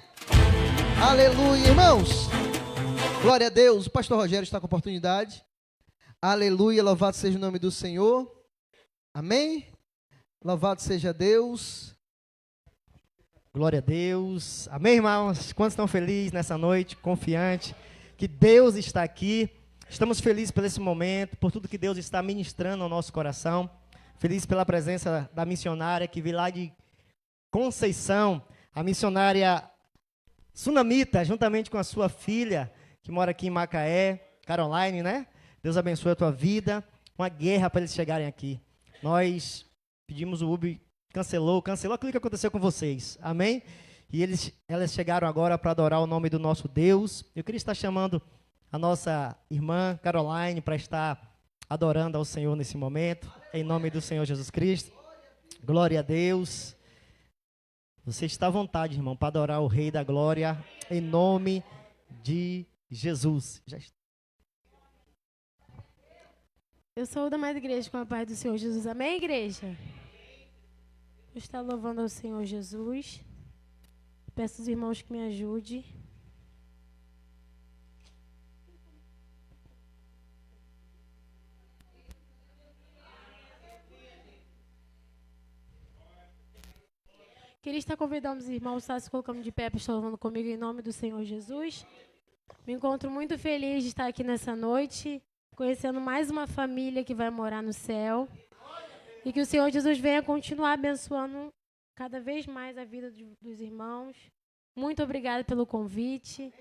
Aleluia, irmãos. Glória a Deus, o Pastor Rogério está com a oportunidade. Aleluia, louvado seja o nome do Senhor. Amém? Louvado seja Deus. Glória a Deus. Amém, irmãos? Quantos estão felizes nessa noite, confiante que Deus está aqui? Estamos felizes por esse momento, por tudo que Deus está ministrando ao nosso coração. Felizes pela presença da missionária que veio lá de Conceição, a missionária Sunamita, juntamente com a sua filha, que mora aqui em Macaé, Caroline, né? Deus abençoe a tua vida. Uma guerra para eles chegarem aqui. Nós pedimos o Uber, cancelou aquilo que aconteceu com vocês. Amém? E elas chegaram agora para adorar o nome do nosso Deus. Eu queria estar chamando a nossa irmã Caroline para estar adorando ao Senhor nesse momento, em nome do Senhor Jesus Cristo. Glória a Deus. Você está à vontade, irmão, para adorar o Rei da Glória, em nome de Jesus. Eu sou da mais igreja com a paz do Senhor Jesus. Amém, igreja? Vou estar louvando ao Senhor Jesus. Peço aos irmãos que me ajudem. Queria estar convidando os irmãos a estar se colocando de pé para estar louvando comigo em nome do Senhor Jesus. Me encontro muito feliz de estar aqui nessa noite, conhecendo mais uma família que vai morar no céu. E que o Senhor Jesus venha continuar abençoando cada vez mais a vida dos irmãos. Muito obrigada pelo convite.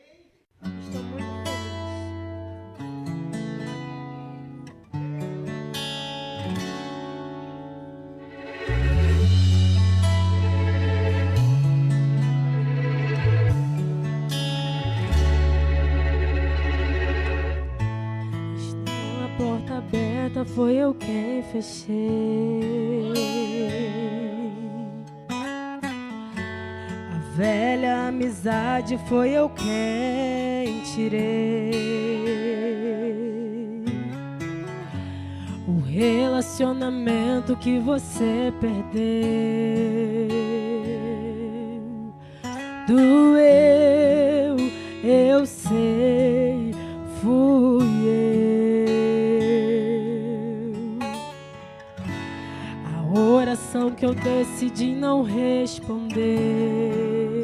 Estou muito feliz. A porta aberta foi eu quem fechei. A velha amizade foi eu quem tirei. O relacionamento que você perdeu doeu, eu sei, fui eu. A oração que eu decidi não responder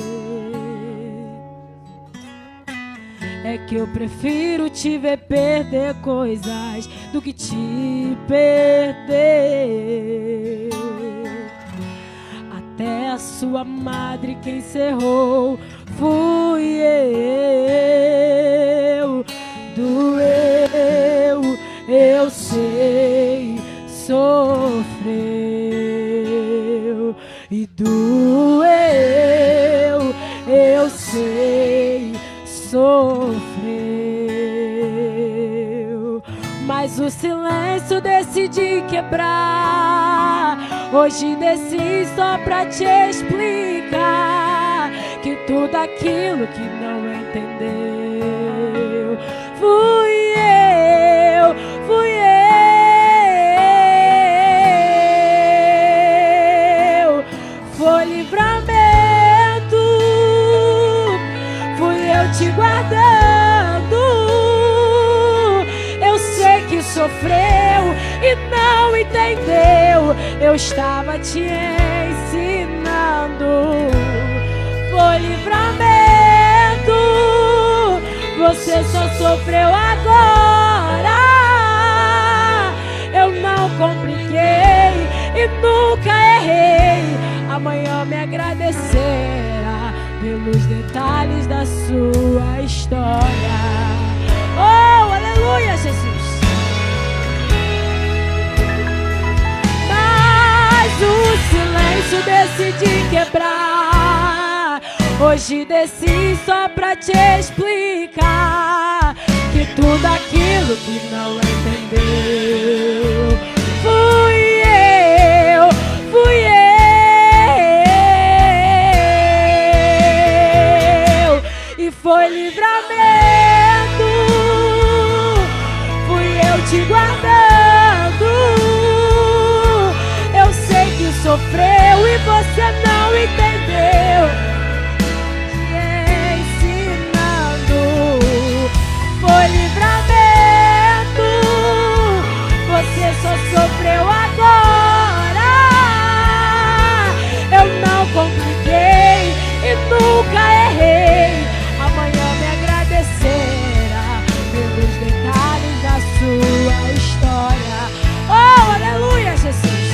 é que eu prefiro te ver perder coisas do que te perder. Até a sua madre quem encerrou fui eu. Doeu, eu sei, sofreu. E doeu, eu sei, sofreu. Mas o silêncio decidi quebrar. Hoje desci só pra te explicar que tudo aquilo que não entendeu fui eu, fui eu. Foi livramento, fui eu te guardando. Eu sei que sofreu e não entendeu. Eu estava te ensinando. Foi livramento, você só sofreu agora. Eu não compliquei e nunca errei. Amanhã me agradecerá pelos detalhes da sua história. Oh, aleluia, Jesus. Mas o silêncio decidi quebrar. Hoje desci só pra te explicar que tudo aquilo que não entendeu fui eu. E foi livramento, fui eu te guardando. Eu sei que sofreu e você não entendeu. Foi livramento, você só sofreu agora. Eu não compliquei e nunca errei. Amanhã me agradecerá pelos detalhes da sua história. Oh, aleluia, Jesus.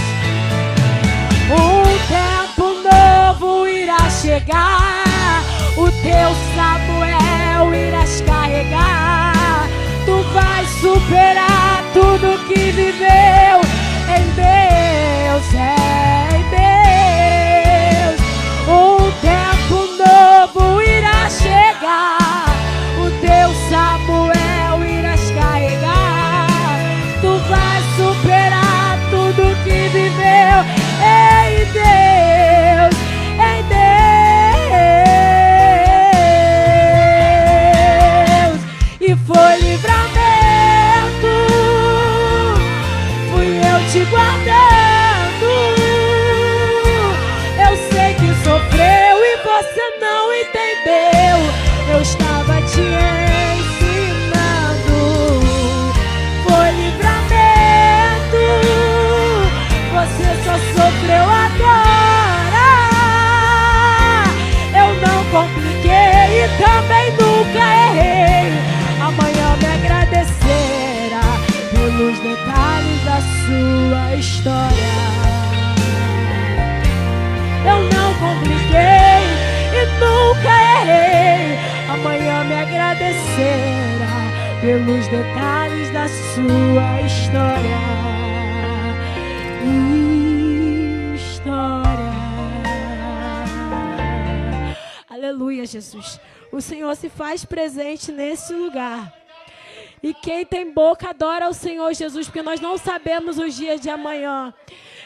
Um tempo novo irá chegar, o teu Samuel irás carregar. Tu vais superar tudo que viveu em Deus, em Deus. Um tempo novo irá chegar, o teu Samuel irás carregar. Tu vais superar tudo que viveu em Deus, em Deus. E foi livramento, fui eu te guardando. Eu sei que sofreu e você não entendeu. Eu estava te ensinando. Foi livramento, você só sofreu agora. Eu não compliquei e também nunca errei. Amanhã me agradecerá pelos detalhes da sua história. Eu não compliquei e nunca errei. Amanhã me agradecerá pelos detalhes da sua história. Aleluia, Jesus. O Senhor se faz presente nesse lugar. E quem tem boca adora ao Senhor Jesus, porque nós não sabemos os dias de amanhã.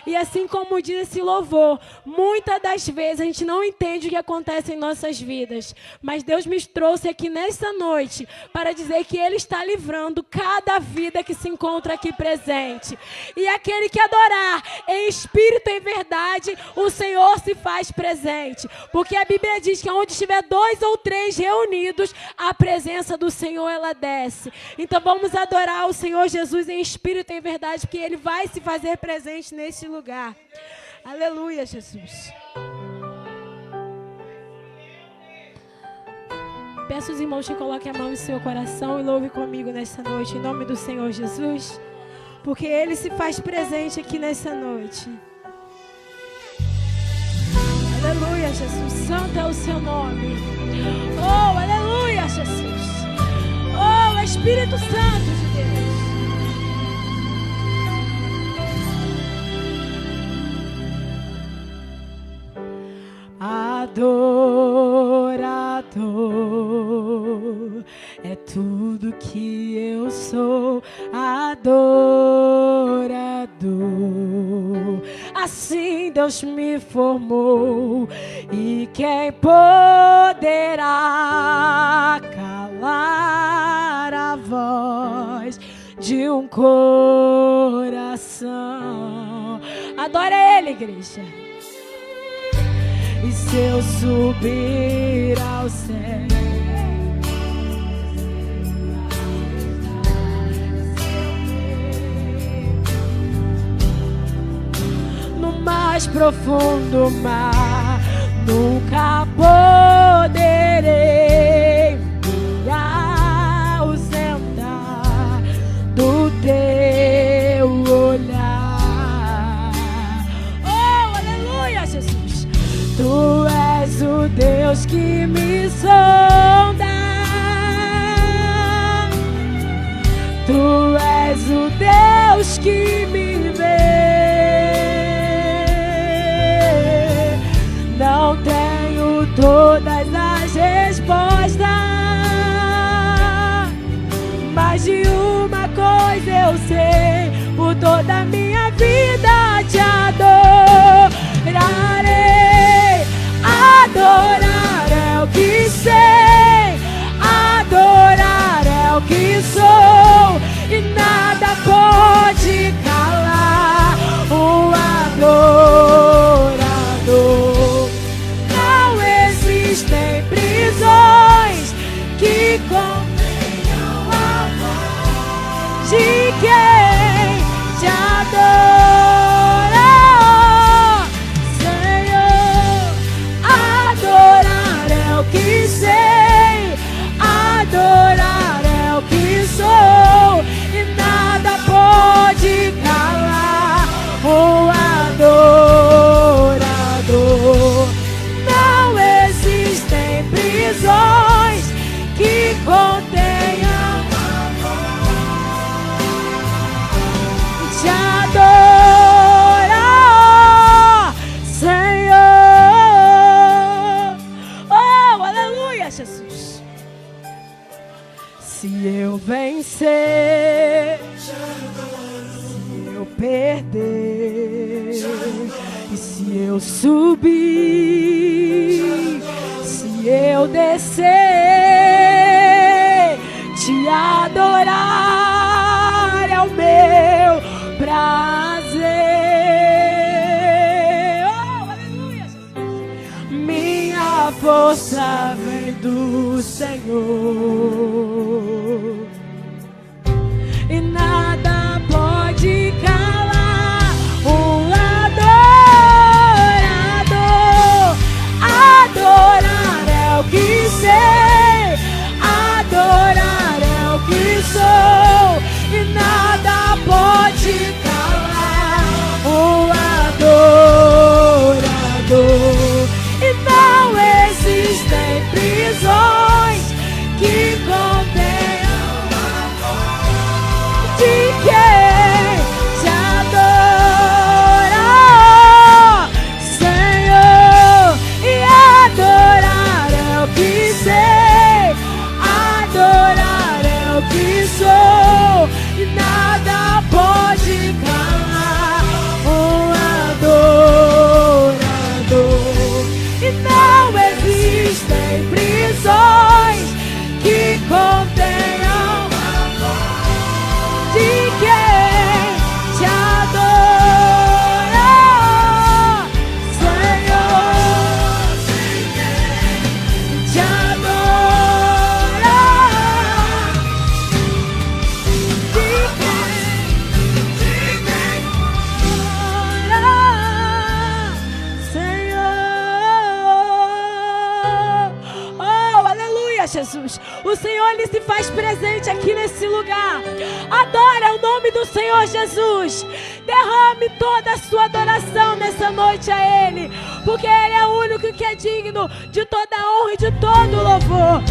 E assim como diz esse louvor, muitas das vezes a gente não entende o que acontece em nossas vidas. Mas Deus me trouxe aqui nessa noite para dizer que Ele está livrando cada vida que se encontra aqui presente. E aquele que adorar em espírito e em verdade, o Senhor se faz presente. Porque a Bíblia diz que onde estiver 2 ou 3 reunidos, a presença do Senhor ela desce. Então vamos adorar o Senhor Jesus em espírito e em verdade, porque Ele vai se fazer presente nesse lugar. Aleluia, Jesus. Peço aos irmãos que coloquem a mão em seu coração e louve comigo nessa noite, em nome do Senhor Jesus, porque Ele se faz presente aqui nessa noite. Aleluia, Jesus. Santo é o seu nome. Oh, aleluia, Jesus. Oh, Espírito Santo de Deus. Adorador é tudo que eu sou, adorador. Assim Deus me formou, e quem poderá calar a voz de um coração? Adora Ele, igreja. E se eu subir ao céu, no mais profundo mar, nunca poderei me ausentar do teu olhar. Oh, aleluia, Jesus. Tu és o Deus que que me sonda. Tu és o Deus que me vê. Não tenho todas as respostas, mas de uma coisa eu sei: por toda a minha vida te adorarei. Adorar é o que sei, adorar é o que sou, e nada pode calar o adorador. Não existem prisões que contenham a voz de quem te adora, Senhor. Adorar é o que sei, adorar é o que sou, e nada pode calar o adorador. Não existem prisões que contenham te adorar, Senhor. Oh, aleluia, Jesus. Se eu vencer, se eu perder, e se eu subir, se eu descer, te adorar é o meu prazer. Oh, aleluia, Jesus. Minha força vem do Senhor, e nada pode calar o adorador. Adorar é o que sei, adorar é o que sou, e nada pode calar o adorador. E não existem prisões que contenham a voz de quem te adora, Senhor. E adorar é o que sei, adorar é o que sou, e nada pode calar o adorador. E não existem prisões que contenham a voz de quem te adora, Senhor. Te adora, de quem adora, Senhor. Oh, aleluia, Jesus. O Senhor, Ele se faz presente aqui nesse lugar. Adora o nome do Senhor Jesus. Derrame toda a sua adoração nessa noite a Ele, porque Ele é o único que é digno de toda a honra e de todo o louvor.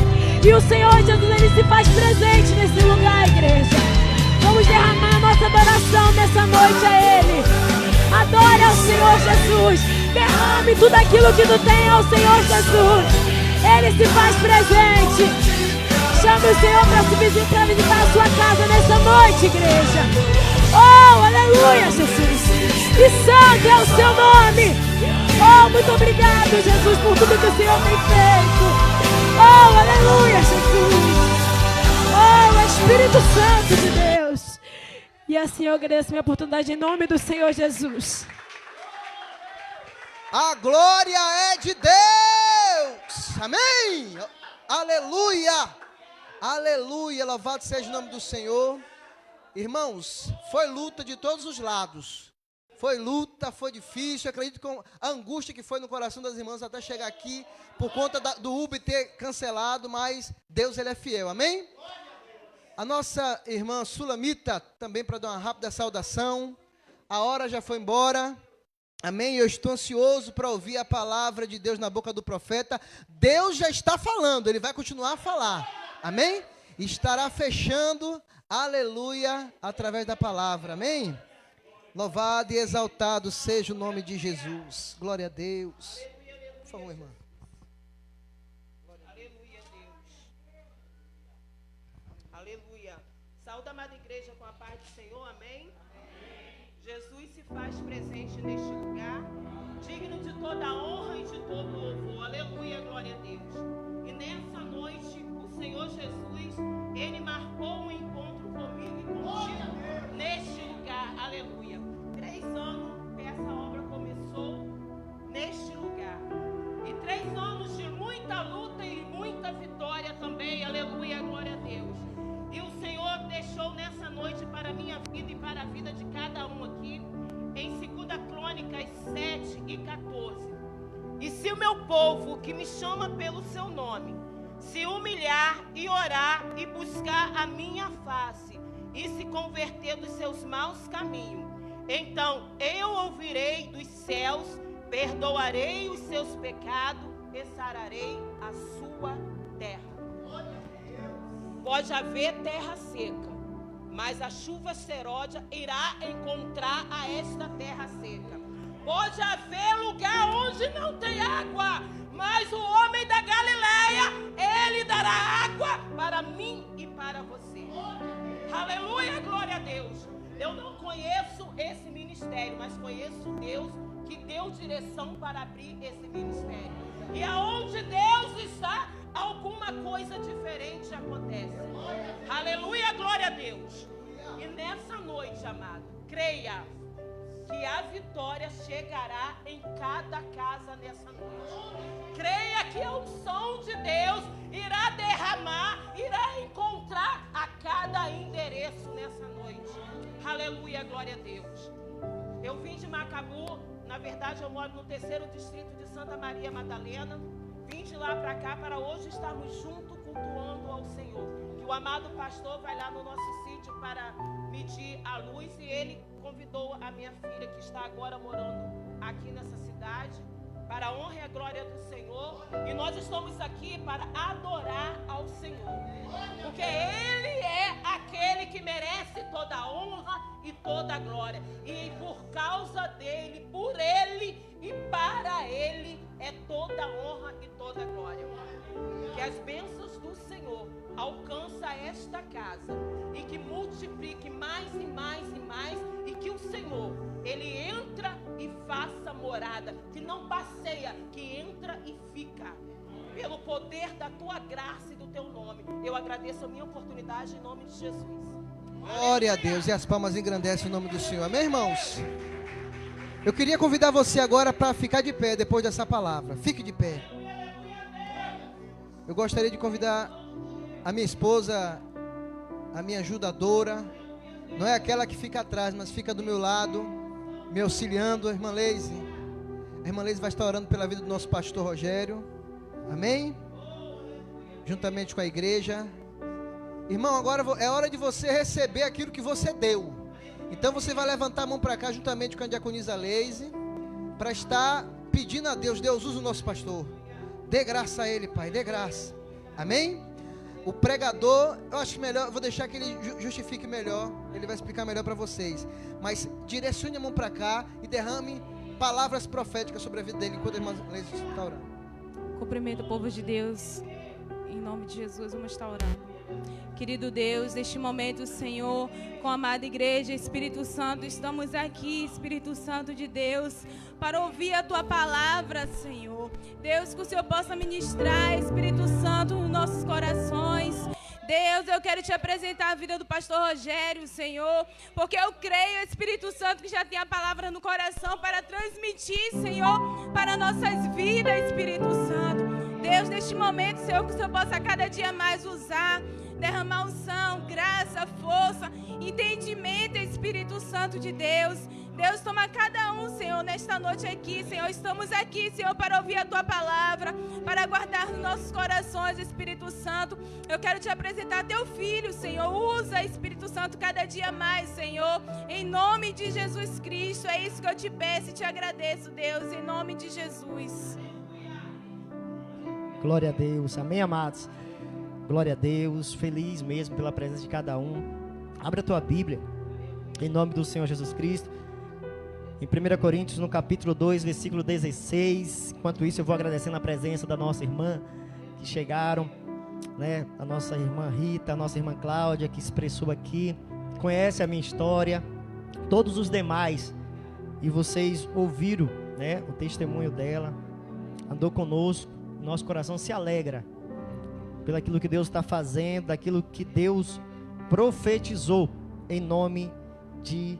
E o Senhor Jesus, Ele se faz presente nesse lugar, igreja. Vamos derramar a nossa adoração nessa noite a Ele. Adore ao Senhor Jesus. Derrame tudo aquilo que tu tem ao Senhor Jesus. Ele se faz presente. Chame o Senhor para visitar a sua casa nessa noite, igreja. Oh, aleluia, Jesus. E santo é o seu nome. Oh, muito obrigado, Jesus, por tudo que o Senhor tem feito. Oh, aleluia, Jesus. Oh, Espírito Santo de Deus. E assim eu agradeço a minha oportunidade em nome do Senhor Jesus. A glória é de Deus. Amém. Aleluia. Aleluia. Louvado seja o nome do Senhor. Irmãos, foi luta de todos os lados. Foi luta, foi difícil. Eu acredito com a angústia que foi no coração das irmãs até chegar aqui, por conta do Uber ter cancelado, mas Deus, Ele é fiel. Amém? A nossa irmã Sulamita, também para dar uma rápida saudação. A hora já foi embora. Amém? Eu estou ansioso para ouvir a palavra de Deus na boca do profeta. Deus já está falando, ele vai continuar a falar. Amém? Estará fechando, aleluia, através da palavra. Amém? Louvado e exaltado seja o nome de Jesus. Glória a Deus. Por favor, irmã. Aleluia, Deus. Aleluia. Saúde, amada igreja, com a paz do Senhor. Amém? Jesus se faz presente neste lugar, digno de toda a honra e de todo louvor. Aleluia, glória a Deus. E nessa noite, o Senhor Jesus, Ele marcou um encontro comigo e contigo neste lugar. Aleluia. 3 anos que essa obra começou neste lugar. E 3 anos de muita luta e muita vitória também. Aleluia, glória a Deus. E o Senhor deixou nessa noite para a minha vida e para a vida de cada um aqui, em 2 Crônicas 7:14. E se o meu povo, que me chama pelo seu nome, se humilhar e orar e buscar a minha face, e se converter dos seus maus caminhos, então eu ouvirei dos céus, perdoarei os seus pecados e sararei a sua terra. Pode haver terra seca, mas a chuva seródia irá encontrar a esta terra seca. Pode haver lugar onde não tem água, mas o homem da Galileia, ele dará água para mim e para você. Aleluia, glória a Deus. Eu não conheço esse ministério, mas conheço Deus que deu direção para abrir esse ministério. E aonde Deus está, alguma coisa diferente acontece. Aleluia, glória a Deus. E nessa noite, amado, creia que a vitória chegará em cada casa nessa noite. Creia que a unção de Deus irá derramar, irá encontrar a cada endereço nessa noite. Aleluia, glória a Deus. Eu vim de Macabu, na verdade eu moro no 3º distrito de Santa Maria Madalena. Vim de lá para cá para hoje estarmos juntos cultuando ao Senhor. Que o amado pastor vai lá no nosso sítio para medir a luz e ele convidou a minha filha que está agora morando aqui nessa cidade para a honra e a glória do Senhor. E nós estamos aqui para adorar ao Senhor. Porque Ele é aquele que merece toda a honra e toda a glória. E por causa dele, por ele e para ele é toda a honra e toda a glória. Que as bênçãos do Senhor alcançam esta casa e que multiplique mais e mais e mais, e que o Senhor, Ele entra e faça morada, que não passeia, que entra e fica. Pelo poder da tua graça e do teu nome, eu agradeço a minha oportunidade em nome de Jesus. Glória a Deus, e as palmas engrandecem o nome do Senhor. Amém, irmãos? Eu queria convidar você agora para ficar de pé depois dessa palavra. Fique de pé. Eu gostaria de convidar a minha esposa, a minha ajudadora. Não é aquela que fica atrás, mas fica do meu lado, me auxiliando, a irmã Leise. A irmã Leise vai estar orando pela vida do nosso pastor Rogério. Amém? Juntamente com a igreja. Irmão, agora é hora de você receber aquilo que você deu. Então você vai levantar a mão para cá juntamente com a diaconisa Leise, para estar pedindo a Deus: Deus, usa o nosso pastor. Dê graça a ele, Pai, dê graça. Amém? O pregador, eu acho melhor, vou deixar que ele justifique melhor, ele vai explicar melhor para vocês. Mas direcione a mão para cá e derrame palavras proféticas sobre a vida dele enquanto a irmã Leise está orando. Cumprimento o povo de Deus, em nome de Jesus, vamos estar orando. Querido Deus, neste momento, Senhor, com a amada igreja, Espírito Santo, estamos aqui, Espírito Santo de Deus, para ouvir a Tua palavra, Senhor. Deus, que o Senhor possa ministrar, Espírito Santo, nos nossos corações. Deus, eu quero te apresentar a vida do pastor Rogério, Senhor, porque eu creio, Espírito Santo, que já tem a palavra no coração para transmitir, Senhor, para nossas vidas, Espírito Santo. Deus, neste momento, Senhor, que o Senhor possa cada dia mais usar, derramar unção, graça, força, entendimento, Espírito Santo de Deus. Deus, toma cada um, Senhor, nesta noite aqui, Senhor. Estamos aqui, Senhor, para ouvir a Tua palavra, para guardar nos nossos corações, Espírito Santo. Eu quero te apresentar Teu Filho, Senhor. Usa, Espírito Santo, cada dia mais, Senhor. Em nome de Jesus Cristo, é isso que eu te peço e te agradeço, Deus, em nome de Jesus. Glória a Deus. Amém, amados? Glória a Deus. Feliz mesmo pela presença de cada um. Abra a tua Bíblia, em nome do Senhor Jesus Cristo. Em 1 Coríntios, no capítulo 2, versículo 16. Enquanto isso, eu vou agradecendo a presença da nossa irmã que chegaram, né? A nossa irmã Rita, a nossa irmã Cláudia, que expressou aqui, conhece a minha história, todos os demais. E vocês ouviram, né, o testemunho dela, andou conosco, nosso coração se alegra pelo aquilo que Deus está fazendo, daquilo que Deus profetizou, em nome de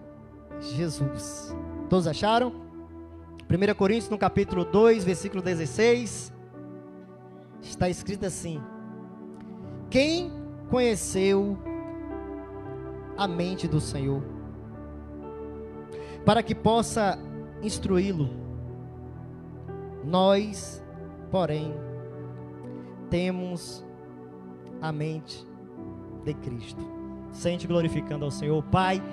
Jesus. Todos acharam? 1 Coríntios, no capítulo 2, versículo 16, está escrito assim: quem conheceu a mente do Senhor, para que possa instruí-lo? Nós, porém, temos a mente de Cristo. Sente glorificando ao Senhor. Pai,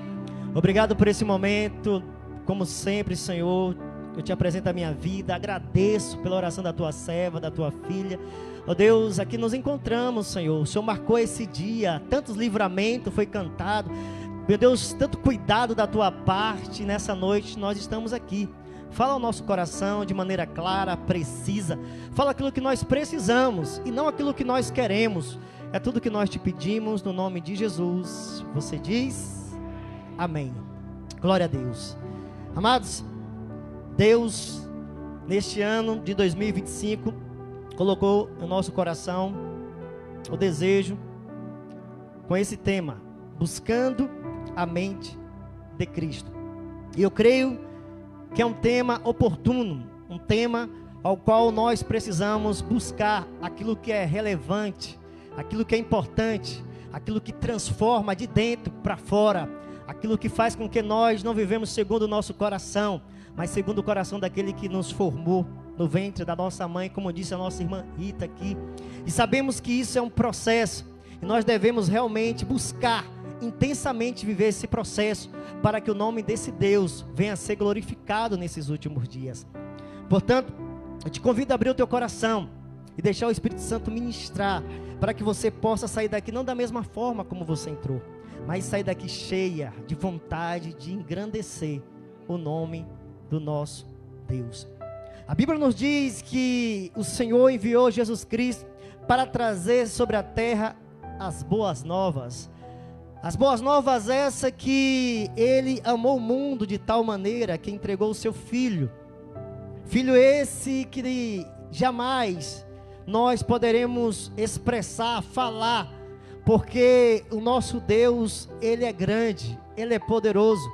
obrigado por esse momento. Como sempre, Senhor, eu te apresento a minha vida. Agradeço pela oração da tua serva, da tua filha. Ó Deus, aqui nos encontramos, Senhor. O Senhor marcou esse dia. Tantos livramentos foi cantado. Meu Deus, tanto cuidado da tua parte. Nessa noite nós estamos aqui. Fala ao nosso coração de maneira clara, precisa. Fala aquilo que nós precisamos e não aquilo que nós queremos. É tudo que nós te pedimos no nome de Jesus. Você diz amém. Glória a Deus. Amados, Deus, neste ano de 2025, colocou no nosso coração o desejo com esse tema, buscando a mente de Cristo. E eu creio que é um tema oportuno, um tema ao qual nós precisamos buscar aquilo que é relevante, aquilo que é importante, aquilo que transforma de dentro para fora, aquilo que faz com que nós não vivemos segundo o nosso coração, mas segundo o coração daquele que nos formou no ventre da nossa mãe, como disse a nossa irmã Rita aqui. E sabemos que isso é um processo, e nós devemos realmente buscar intensamente viver esse processo, para que o nome desse Deus venha a ser glorificado nesses últimos dias. Portanto, eu te convido a abrir o teu coração e deixar o Espírito Santo ministrar, para que você possa sair daqui não da mesma forma como você entrou, mas sair daqui cheia de vontade de engrandecer o nome do nosso Deus. A Bíblia nos diz que o Senhor enviou Jesus Cristo para trazer sobre a terra as boas novas. As boas novas essa que Ele amou o mundo de tal maneira que entregou o seu Filho. Filho esse que jamais nós poderemos expressar, falar, porque o nosso Deus, Ele é grande, Ele é poderoso,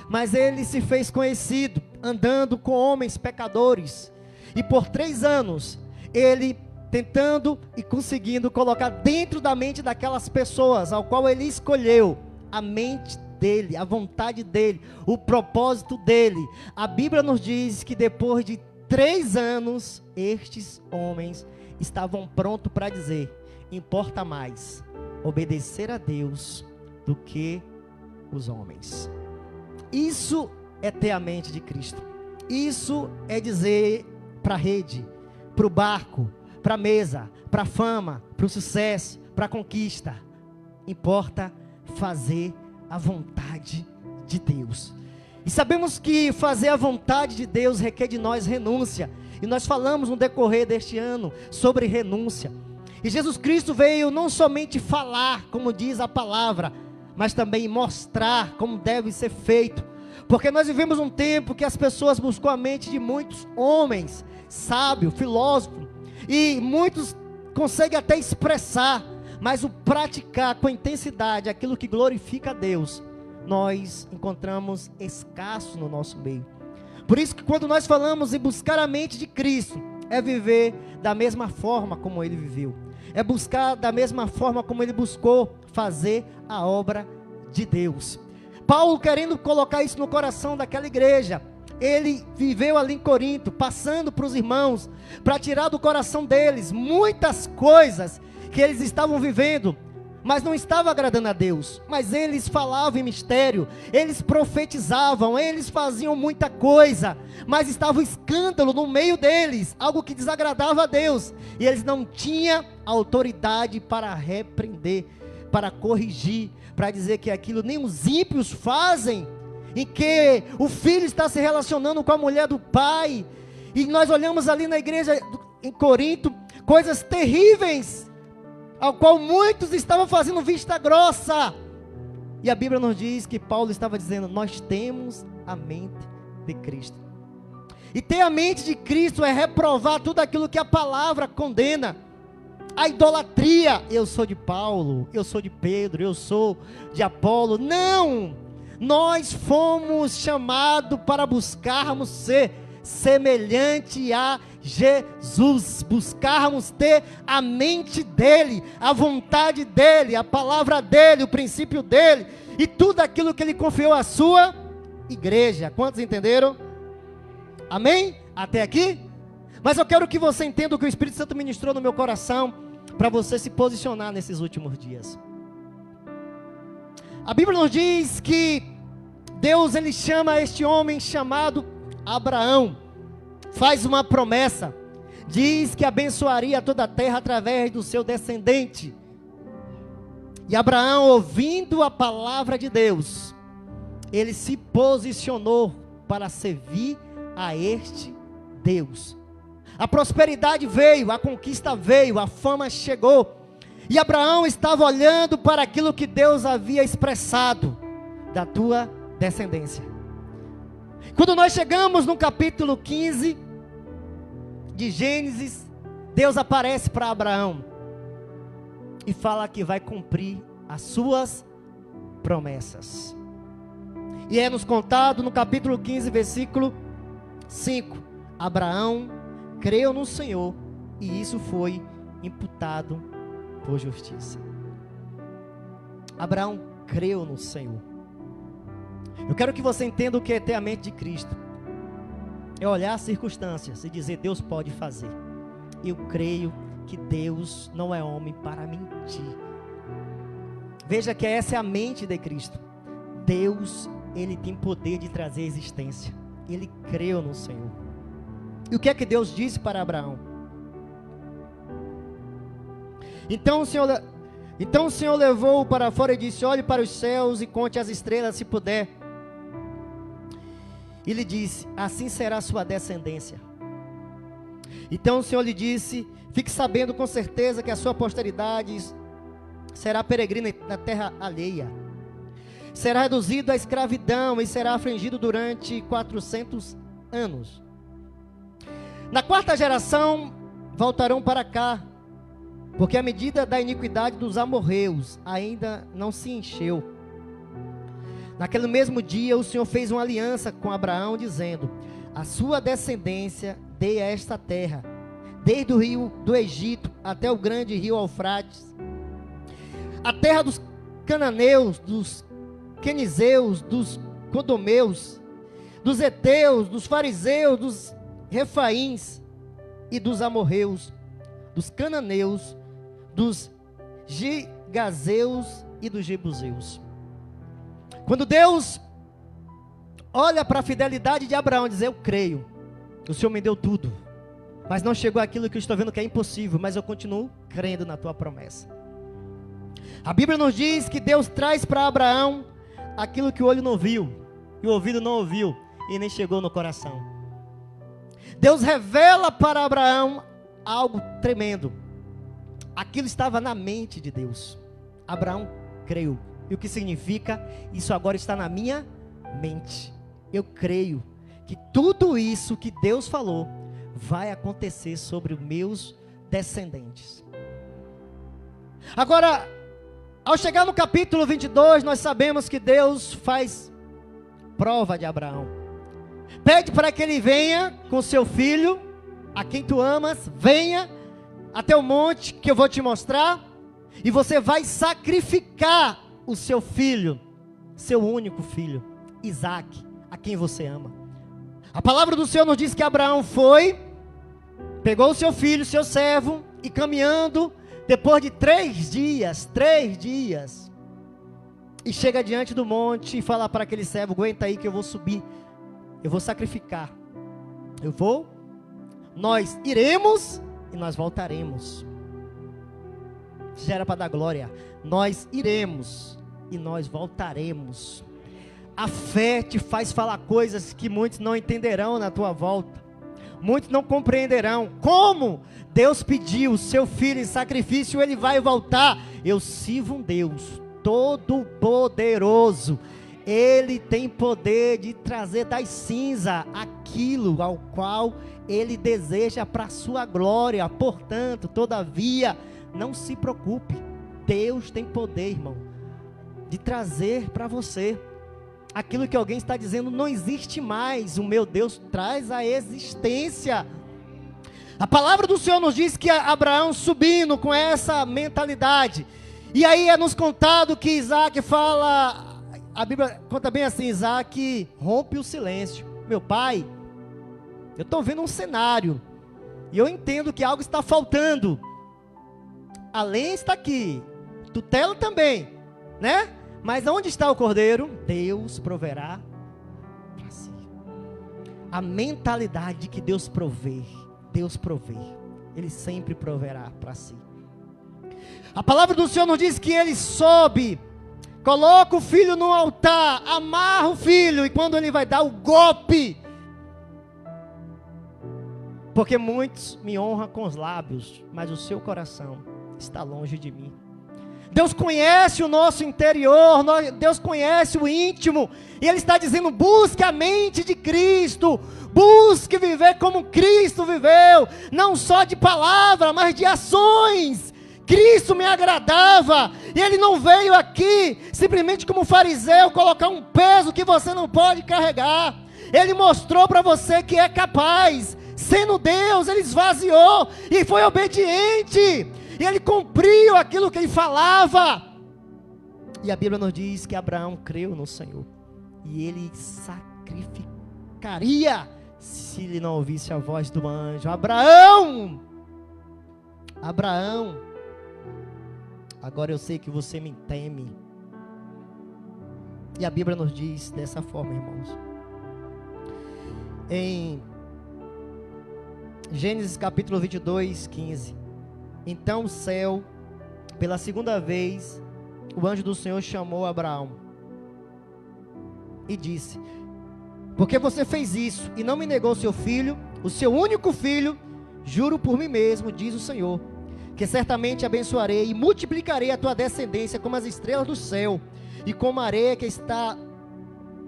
mas Ele se fez conhecido andando com homens pecadores, e por 3 anos, Ele tentando e conseguindo colocar dentro da mente daquelas pessoas, ao qual Ele escolheu, a mente dEle, a vontade dEle, o propósito dEle. A Bíblia nos diz que depois de 3 anos, estes homens estavam prontos para dizer: importa mais obedecer a Deus do que os homens. Isso é ter a mente de Cristo. Isso é dizer para a rede, para o barco, para a mesa, para a fama, para o sucesso, para a conquista: importa fazer a vontade de Deus. E sabemos que fazer a vontade de Deus requer de nós renúncia. E nós falamos no decorrer deste ano sobre renúncia. E Jesus Cristo veio não somente falar, como diz a palavra, mas também mostrar como deve ser feito. Porque nós vivemos um tempo que as pessoas buscam a mente de muitos homens, sábios, filósofos, e muitos conseguem até expressar, mas o praticar com intensidade aquilo que glorifica a Deus, nós encontramos escasso no nosso meio. Por isso que quando nós falamos em buscar a mente de Cristo, é viver da mesma forma como Ele viveu, é buscar da mesma forma como Ele buscou fazer a obra de Deus. Paulo querendo colocar isso no coração daquela igreja. Ele viveu ali em Corinto, passando para os irmãos, para tirar do coração deles muitas coisas que eles estavam vivendo, mas não estava agradando a Deus. Mas eles falavam em mistério, eles profetizavam, eles faziam muita coisa, mas estava um escândalo no meio deles, algo que desagradava a Deus, e eles não tinham autoridade para repreender, para corrigir, para dizer que aquilo nem os ímpios fazem, em que o filho está se relacionando com a mulher do pai. E nós olhamos ali na igreja em Corinto, coisas terríveis, ao qual muitos estavam fazendo vista grossa. E a Bíblia nos diz que Paulo estava dizendo: nós temos a mente de Cristo. E ter a mente de Cristo é reprovar tudo aquilo que a palavra condena. A idolatria: eu sou de Paulo, eu sou de Pedro, eu sou de Apolo. Não! Nós fomos chamados para buscarmos ser semelhante a Jesus, buscarmos ter a mente dele, a vontade dele, a palavra dele, o princípio dele, e tudo aquilo que ele confiou à sua igreja. Quantos entenderam? Amém? Até aqui? Mas eu quero que você entenda o que o Espírito Santo ministrou no meu coração, para você se posicionar nesses últimos dias. A Bíblia nos diz que Deus, ele chama este homem chamado Abraão, faz uma promessa, diz que abençoaria toda a terra através do seu descendente. E Abraão, ouvindo a palavra de Deus, ele se posicionou para servir a este Deus. A prosperidade veio, a conquista veio, a fama chegou. E Abraão estava olhando para aquilo que Deus havia expressado, da tua descendência. Quando nós chegamos no capítulo 15 de Gênesis, Deus aparece para Abraão e fala que vai cumprir as suas promessas. E é nos contado no capítulo 15, versículo 5. Abraão creu no Senhor e isso foi imputado por justiça. Abraão creu no Senhor. Eu quero que você entenda o que é ter a mente de Cristo. É olhar as circunstâncias e dizer: Deus pode fazer. Eu creio que Deus não é homem para mentir. Veja que essa é a mente de Cristo. Deus, ele tem poder de trazer existência. Ele creu no Senhor. E o que é que Deus disse para Abraão? Então o Senhor levou-o para fora e disse: olhe para os céus e conte as estrelas se puder. E lhe disse: assim será a sua descendência. Então o Senhor lhe disse: fique sabendo com certeza que a sua posteridade será peregrina na terra alheia. Será reduzido à escravidão e será afligido durante 400 anos. Na quarta geração voltarão para cá, porque a medida da iniquidade dos amorreus ainda não se encheu. Naquele mesmo dia o Senhor fez uma aliança com Abraão, dizendo: a sua descendência dê a esta terra, desde o rio do Egito até o grande rio Eufrates, a terra dos cananeus, dos quenizeus, dos codomeus, dos heteus, dos fariseus, dos refaíns e dos amorreus, dos cananeus, dos gigazeus e dos jebuseus. Quando Deus olha para a fidelidade de Abraão e diz: eu creio, o Senhor me deu tudo, mas não chegou aquilo que eu estou vendo que é impossível, mas eu continuo crendo na tua promessa. A Bíblia nos diz que Deus traz para Abraão aquilo que o olho não viu, e o ouvido não ouviu, e nem chegou no coração. Deus revela para Abraão algo tremendo. Aquilo estava na mente de Deus. Abraão creu. E o que significa? Isso agora está na minha mente. Eu creio que tudo isso que Deus falou vai acontecer sobre os meus descendentes. Agora, ao chegar no capítulo 22, nós sabemos que Deus faz prova de Abraão. Pede para que ele venha com seu filho, a quem tu amas, venha até o monte que eu vou te mostrar, e você vai sacrificar o seu filho. seu único filho, Isaque, a quem você ama. A palavra do Senhor nos diz que Abraão foi, pegou o seu filho, seu servo, e caminhando, depois de 3 dias, e chega diante do monte e fala para aquele servo: aguenta aí que eu vou subir, eu vou sacrificar, nós iremos e nós voltaremos. Já era para dar glória. Nós iremos e nós voltaremos. A fé te faz falar coisas que muitos não entenderão na tua volta. Muitos não compreenderão. Como Deus pediu o seu filho em sacrifício, ele vai voltar. Eu sirvo um Deus todo-poderoso. Ele tem poder de trazer das cinzas aquilo ao qual ele deseja para a sua glória. Portanto, todavia, não se preocupe. Deus tem poder, irmão, de trazer para você aquilo que alguém está dizendo não existe mais. O meu Deus traz a existência. A palavra do Senhor nos diz que Abraão subindo com essa mentalidade, e aí é nos contado que Isaque fala, a Bíblia conta bem assim: Isaque rompe o silêncio. Meu pai, eu estou vendo um cenário, e eu entendo que algo está faltando. A lenha está aqui, tutela também, né? Mas onde está o cordeiro? Deus proverá para si. A mentalidade de que Deus provê, Ele sempre proverá para si. A palavra do Senhor nos diz que ele sobe, coloca o filho no altar, amarra o filho, e quando ele vai dar o golpe, porque muitos me honram com os lábios, mas o seu coração está longe de mim. Deus conhece o nosso interior, Deus conhece o íntimo, e Ele está dizendo: busque a mente de Cristo, busque viver como Cristo viveu, não só de palavra, mas de ações. Cristo me agradava, e Ele não veio aqui simplesmente como fariseu colocar um peso que você não pode carregar. Ele mostrou para você que é capaz. Sendo Deus, Ele esvaziou e foi obediente. E ele cumpriu aquilo que ele falava. E a Bíblia nos diz que Abraão creu no Senhor, e ele sacrificaria se ele não ouvisse a voz do anjo. Abraão, agora eu sei que você me teme. E a Bíblia nos diz dessa forma, irmãos. Em Gênesis capítulo 22, 15. Então o céu, pela segunda vez, o anjo do Senhor chamou Abraão e disse: porque você fez isso e não me negou seu filho, o seu único filho, juro por mim mesmo, diz o Senhor, que certamente abençoarei e multiplicarei a tua descendência como as estrelas do céu e como a areia que está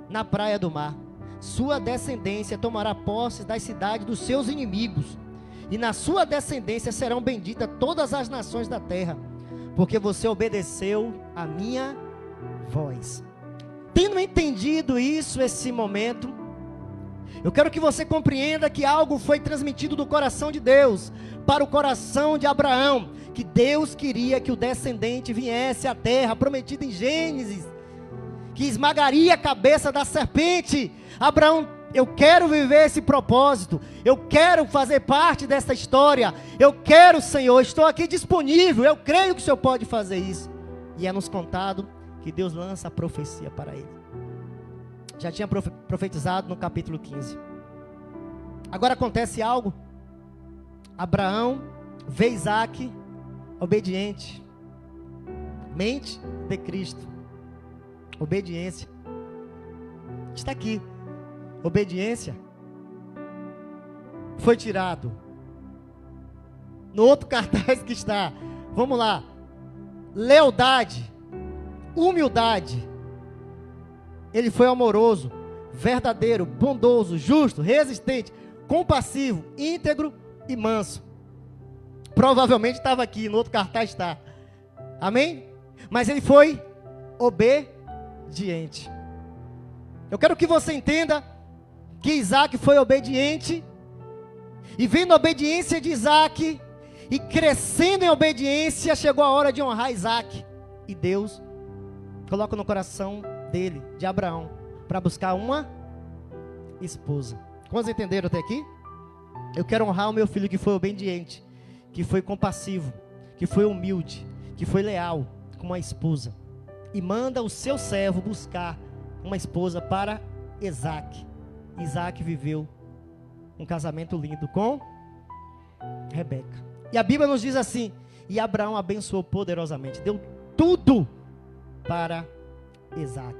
na praia do mar. Sua descendência tomará posse das cidades dos seus inimigos, e na sua descendência serão benditas todas as nações da terra, porque você obedeceu a minha voz. Tendo entendido isso, esse momento, eu quero que você compreenda que algo foi transmitido do coração de Deus para o coração de Abraão, que Deus queria que o descendente viesse à terra prometida em Gênesis, que esmagaria a cabeça da serpente. Abraão: eu quero viver esse propósito, eu quero fazer parte dessa história, eu quero, Senhor, estou aqui disponível, eu creio que o Senhor pode fazer isso. E é nos contado que Deus lança a profecia para ele. Já tinha profetizado no capítulo 15. Agora acontece algo. Abraão vê Isaque obediente, mente de Cristo, obediência, está aqui. Obediência foi tirado. No outro cartaz que está, vamos lá: lealdade, humildade. Ele foi amoroso, verdadeiro, bondoso, justo, resistente, compassivo, íntegro e manso. Provavelmente estava aqui, no outro cartaz está. Amém? Mas ele foi obediente. Eu quero que você entenda que Isaque foi obediente, e vendo a obediência de Isaque, e crescendo em obediência, chegou a hora de honrar Isaque, e Deus coloca no coração dele, de Abraão, para buscar uma esposa. Quantos entenderam até aqui? Eu quero honrar o meu filho que foi obediente, que foi compassivo, que foi humilde, que foi leal com uma esposa. E manda o seu servo buscar uma esposa para Isaac. Isaac viveu um casamento lindo com Rebeca. E a Bíblia nos diz assim: e Abraão abençoou poderosamente, deu tudo para Isaac.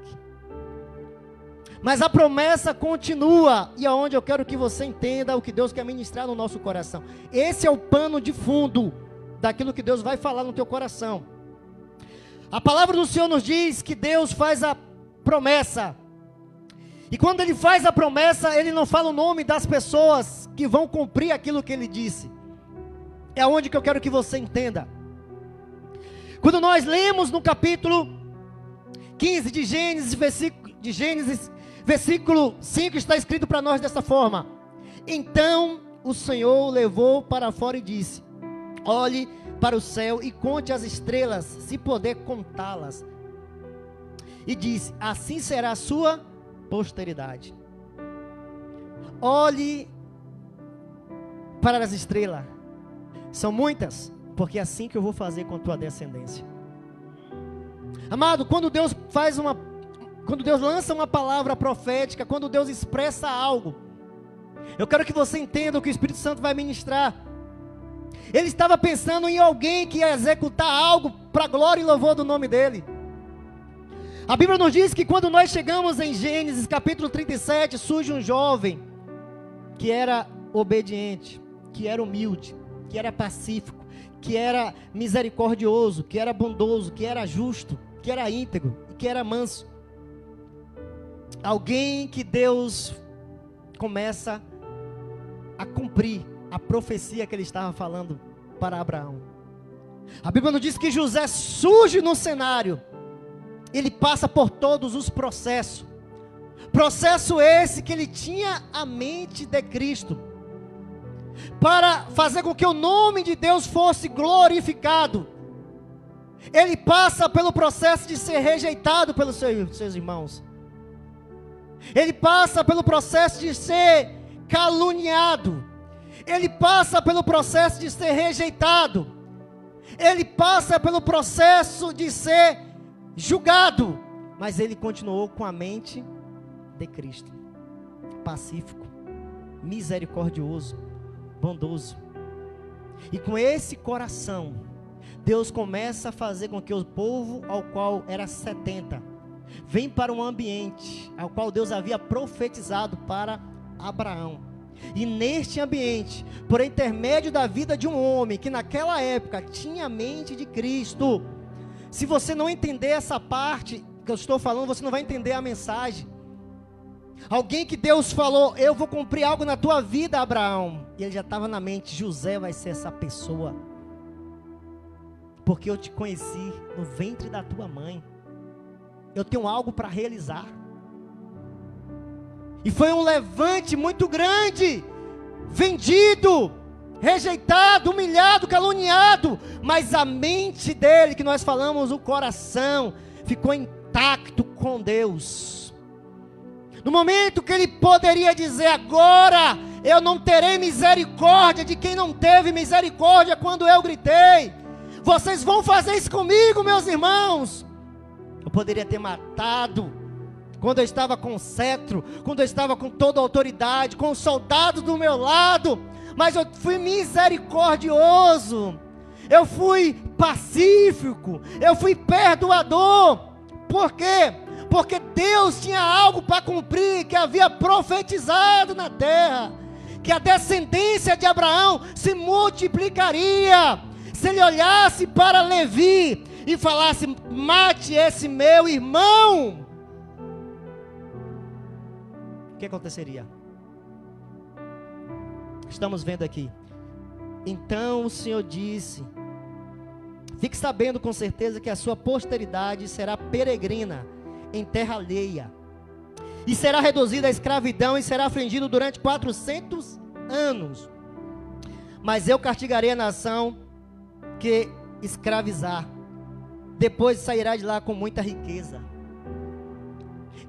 Mas a promessa continua, e aonde eu quero que você entenda o que Deus quer ministrar no nosso coração. Esse é o pano de fundo daquilo que Deus vai falar no teu coração. A palavra do Senhor nos diz que Deus faz a promessa. E quando Ele faz a promessa, Ele não fala o nome das pessoas que vão cumprir aquilo que Ele disse. É aonde que eu quero que você entenda. Quando nós lemos no capítulo 15 de Gênesis, versículo 5, está escrito para nós dessa forma: então o Senhor o levou para fora e disse: olhe para o céu e conte as estrelas, se puder contá-las. E disse: assim será a sua posteridade. Olhe para as estrelas. São muitas, porque é assim que eu vou fazer com a tua descendência. Amado, quando Deus lança uma palavra profética, quando Deus expressa algo, eu quero que você entenda o que o Espírito Santo vai ministrar. Ele estava pensando em alguém que ia executar algo para a glória e louvor do nome dele. A Bíblia nos diz que quando nós chegamos em Gênesis capítulo 37, surge um jovem que era obediente, que era humilde, que era pacífico, que era misericordioso, que era bondoso, que era justo, que era íntegro e que era manso. Alguém que Deus começa a cumprir a profecia que Ele estava falando para Abraão. A Bíblia nos diz que José surge no cenário. Ele passa por todos os processos. Processo esse que ele tinha a mente de Cristo, para fazer com que o nome de Deus fosse glorificado. Ele passa pelo processo de ser rejeitado pelos seus irmãos. Ele passa pelo processo de ser caluniado. Ele passa pelo processo de ser rejeitado. Ele passa pelo processo de ser julgado. Mas ele continuou com a mente de Cristo. Pacífico, misericordioso, bondoso. E com esse coração, Deus começa a fazer com que o povo, ao qual era 70, vem para um ambiente ao qual Deus havia profetizado para Abraão. E neste ambiente, por intermédio da vida de um homem que naquela época tinha a mente de Cristo. Se você não entender essa parte que eu estou falando, você não vai entender a mensagem. Alguém que Deus falou: eu vou cumprir algo na tua vida, Abraão. E ele já estava na mente: José vai ser essa pessoa, porque eu te conheci no ventre da tua mãe. Eu tenho algo para realizar. E foi um levante muito grande. Vendido, rejeitado, humilhado, caluniado. Mas a mente dele, que nós falamos, o coração, ficou intacto com Deus. No momento que ele poderia dizer: agora eu não terei misericórdia de quem não teve misericórdia quando eu gritei. Vocês vão fazer isso comigo, meus irmãos. Eu poderia ter matado quando eu estava com o cetro, quando eu estava com toda a autoridade, com os soldados do meu lado, mas eu fui misericordioso, eu fui pacífico, eu fui perdoador. Por quê? Porque Deus tinha algo para cumprir, que havia profetizado na terra, que a descendência de Abraão se multiplicaria. Se ele olhasse para Levi e falasse: mate esse meu irmão, o que aconteceria? Estamos vendo aqui. Então o Senhor disse: fique sabendo com certeza que a sua posteridade será peregrina em terra alheia, e será reduzida à escravidão, e será afligido durante 400 anos. Mas eu castigarei a nação que escravizar, depois sairá de lá com muita riqueza.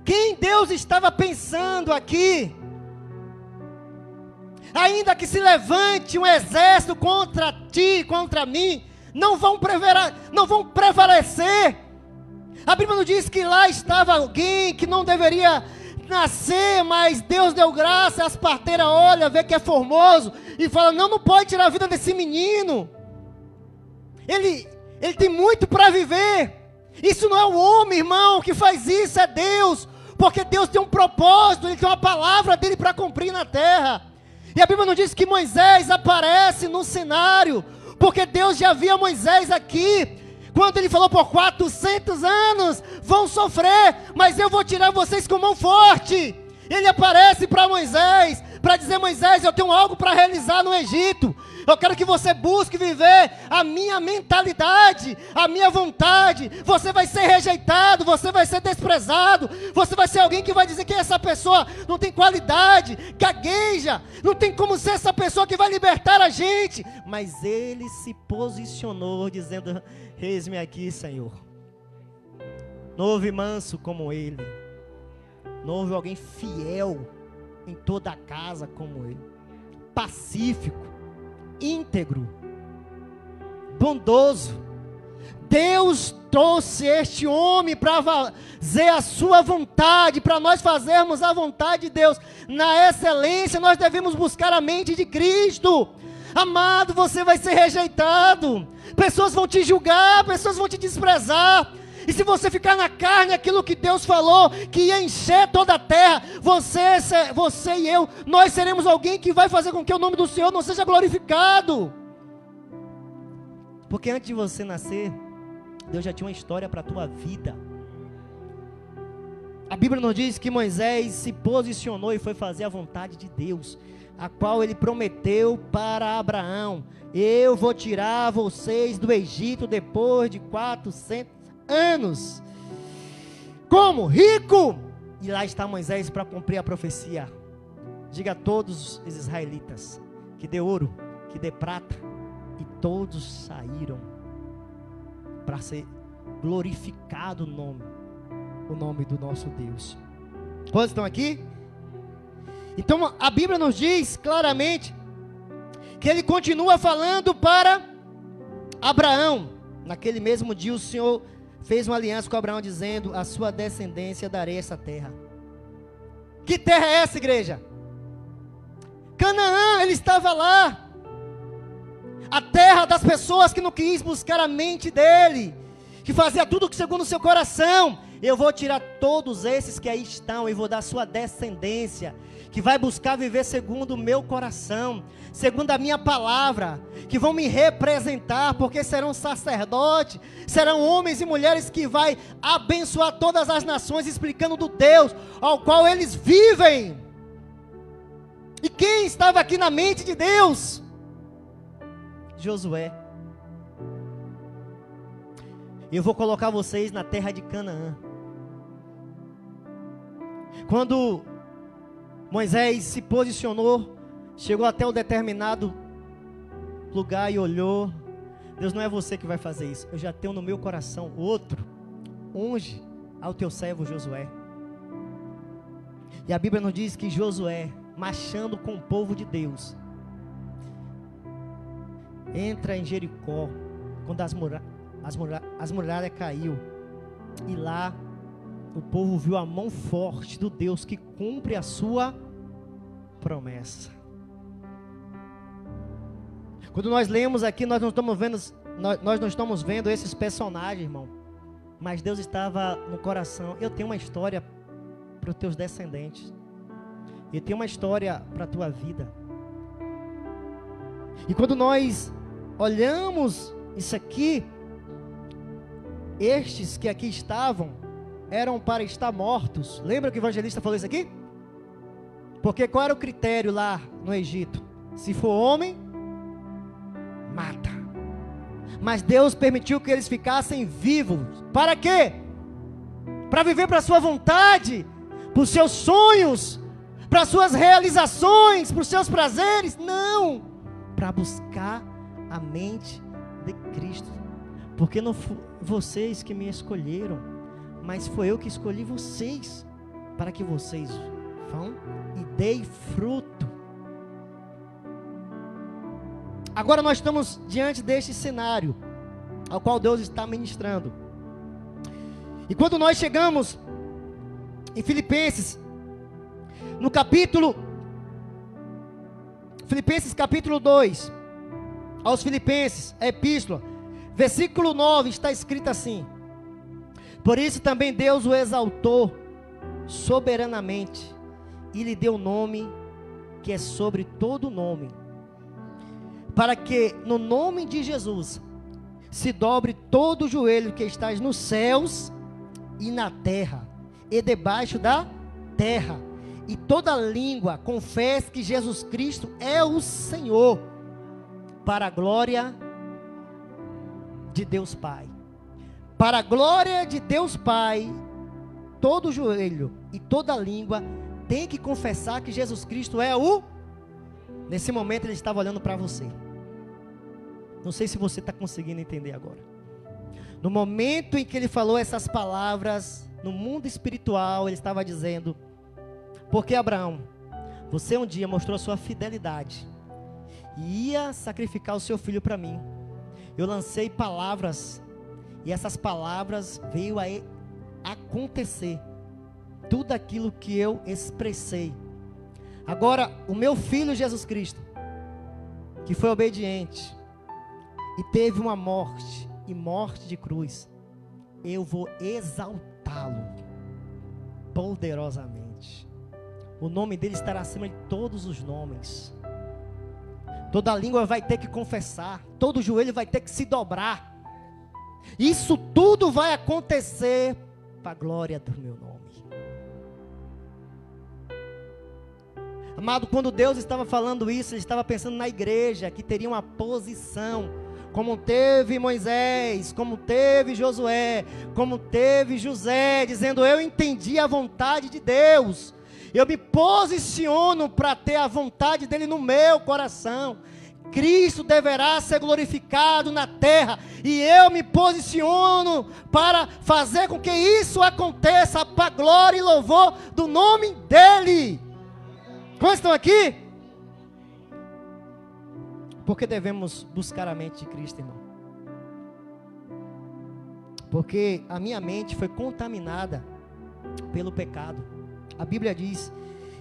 Quem Deus estava pensando aqui? Ainda que se levante um exército contra ti, contra mim, não vão prevalecer. A Bíblia nos diz que lá estava alguém que não deveria nascer, mas Deus deu graça, as parteiras olham, vê que é formoso, e fala, não pode tirar a vida desse menino. Ele tem muito para viver. Isso não é o homem, irmão, que faz isso, é Deus. Porque Deus tem um propósito, Ele tem uma palavra dEle para cumprir na terra. E a Bíblia nos diz que Moisés aparece no cenário, porque Deus já via Moisés aqui, quando Ele falou, por 400 anos vão sofrer, mas eu vou tirar vocês com mão forte. Ele aparece para Moisés, para dizer, Moisés, eu tenho algo para realizar no Egito. Eu quero que você busque viver a minha mentalidade, a minha vontade. Você vai ser rejeitado, você vai ser desprezado, você vai ser alguém que vai dizer que essa pessoa não tem qualidade, gagueja, não tem como ser essa pessoa que vai libertar a gente. Mas ele se posicionou dizendo, eis-me aqui, Senhor. Não houve manso como ele, não houve alguém fiel em toda a casa como ele, pacífico, íntegro, bondoso. Deus trouxe este homem para fazer a sua vontade, para nós fazermos a vontade de Deus. Na excelência nós devemos buscar a mente de Cristo. Amado, você vai ser rejeitado, pessoas vão te julgar, pessoas vão te desprezar. E se você ficar na carne, aquilo que Deus falou, que ia encher toda a terra, você e eu, nós seremos alguém que vai fazer com que o nome do Senhor não seja glorificado. Porque antes de você nascer, Deus já tinha uma história para a tua vida. A Bíblia nos diz que Moisés se posicionou e foi fazer a vontade de Deus, a qual ele prometeu para Abraão, eu vou tirar vocês do Egito depois de 400 anos. Como? Rico! E lá está Moisés para cumprir a profecia. Diga a todos os israelitas que dê ouro, que dê prata, e todos saíram para ser glorificado o nome do nosso Deus. Quantos estão aqui? Então a Bíblia nos diz claramente que ele continua falando para Abraão. Naquele mesmo dia o Senhor fez uma aliança com Abraão dizendo, a sua descendência darei essa terra. Que terra é essa, igreja? Canaã, ele estava lá. A terra das pessoas que não quis buscar a mente dele, que fazia tudo segundo o seu coração. Eu vou tirar todos esses que aí estão e vou dar a sua descendência, que vai buscar viver segundo o meu coração, segundo a minha palavra, que vão me representar, porque serão sacerdotes, serão homens e mulheres que vai abençoar todas as nações, explicando do Deus ao qual eles vivem. E quem estava aqui na mente de Deus? Josué. Eu vou colocar vocês na terra de Canaã. Quando Moisés se posicionou, chegou até um determinado lugar e olhou, Deus, não é você que vai fazer isso, eu já tenho no meu coração outro, unge ao teu servo Josué. E a Bíblia nos diz que Josué, marchando com o povo de Deus, entra em Jericó, quando as muralhas caiu, e lá o povo viu a mão forte do Deus que cumpre a sua promessa. Quando nós lemos aqui, nós não estamos vendo esses personagens, irmão, mas Deus estava no coração. Eu tenho uma história para os teus descendentes, eu tenho uma história para a tua vida. E quando nós olhamos isso aqui, estes que aqui estavam eram para estar mortos. Lembra que o evangelista falou isso aqui? Porque qual era o critério lá no Egito? Se for homem, mata. Mas Deus permitiu que eles ficassem vivos. Para quê? Para viver para a sua vontade, para os seus sonhos, para as suas realizações, para os seus prazeres? Não! Para buscar a mente de Cristo. Porque não foi vocês que me escolheram, mas foi eu que escolhi vocês. para que vocês vão e deem fruto. Agora nós estamos diante deste cenário ao qual Deus está ministrando. E quando nós chegamos em Filipenses, no Filipenses capítulo 2, aos Filipenses, a epístola, versículo 9, está escrito assim: por isso também Deus o exaltou soberanamente e lhe deu o nome que é sobre todo nome, para que no nome de Jesus se dobre todo o joelho que está nos céus e na terra e debaixo da terra, e toda língua confesse que Jesus Cristo é o Senhor, para a glória de Deus Pai. Para a glória de Deus Pai, todo joelho e toda língua tem que confessar que Jesus Cristo é o... Nesse momento ele estava olhando para você. Não sei se você está conseguindo entender agora. No momento em que ele falou essas palavras, no mundo espiritual, ele estava dizendo: porque Abraão, você um dia mostrou a sua fidelidade e ia sacrificar o seu filho para mim. Eu lancei palavras e essas palavras veio a acontecer. Tudo aquilo que eu expressei. Agora, o meu filho Jesus Cristo, que foi obediente e teve uma morte, e morte de cruz, eu vou exaltá-lo poderosamente. O nome dele estará acima de todos os nomes. Toda língua vai ter que confessar, todo joelho vai ter que se dobrar. Isso tudo vai acontecer para a glória do meu nome. Amado, quando Deus estava falando isso, Ele estava pensando na igreja, que teria uma posição, como teve Moisés, como teve Josué, como teve José, dizendo: eu entendi a vontade de Deus, eu me posiciono para ter a vontade dEle no meu coração. Cristo deverá ser glorificado na terra, e eu me posiciono para fazer com que isso aconteça, para a glória e louvor do nome dEle. Quantos estão aqui? Porque devemos buscar a mente de Cristo, irmão. Porque a minha mente foi contaminada pelo pecado. A Bíblia diz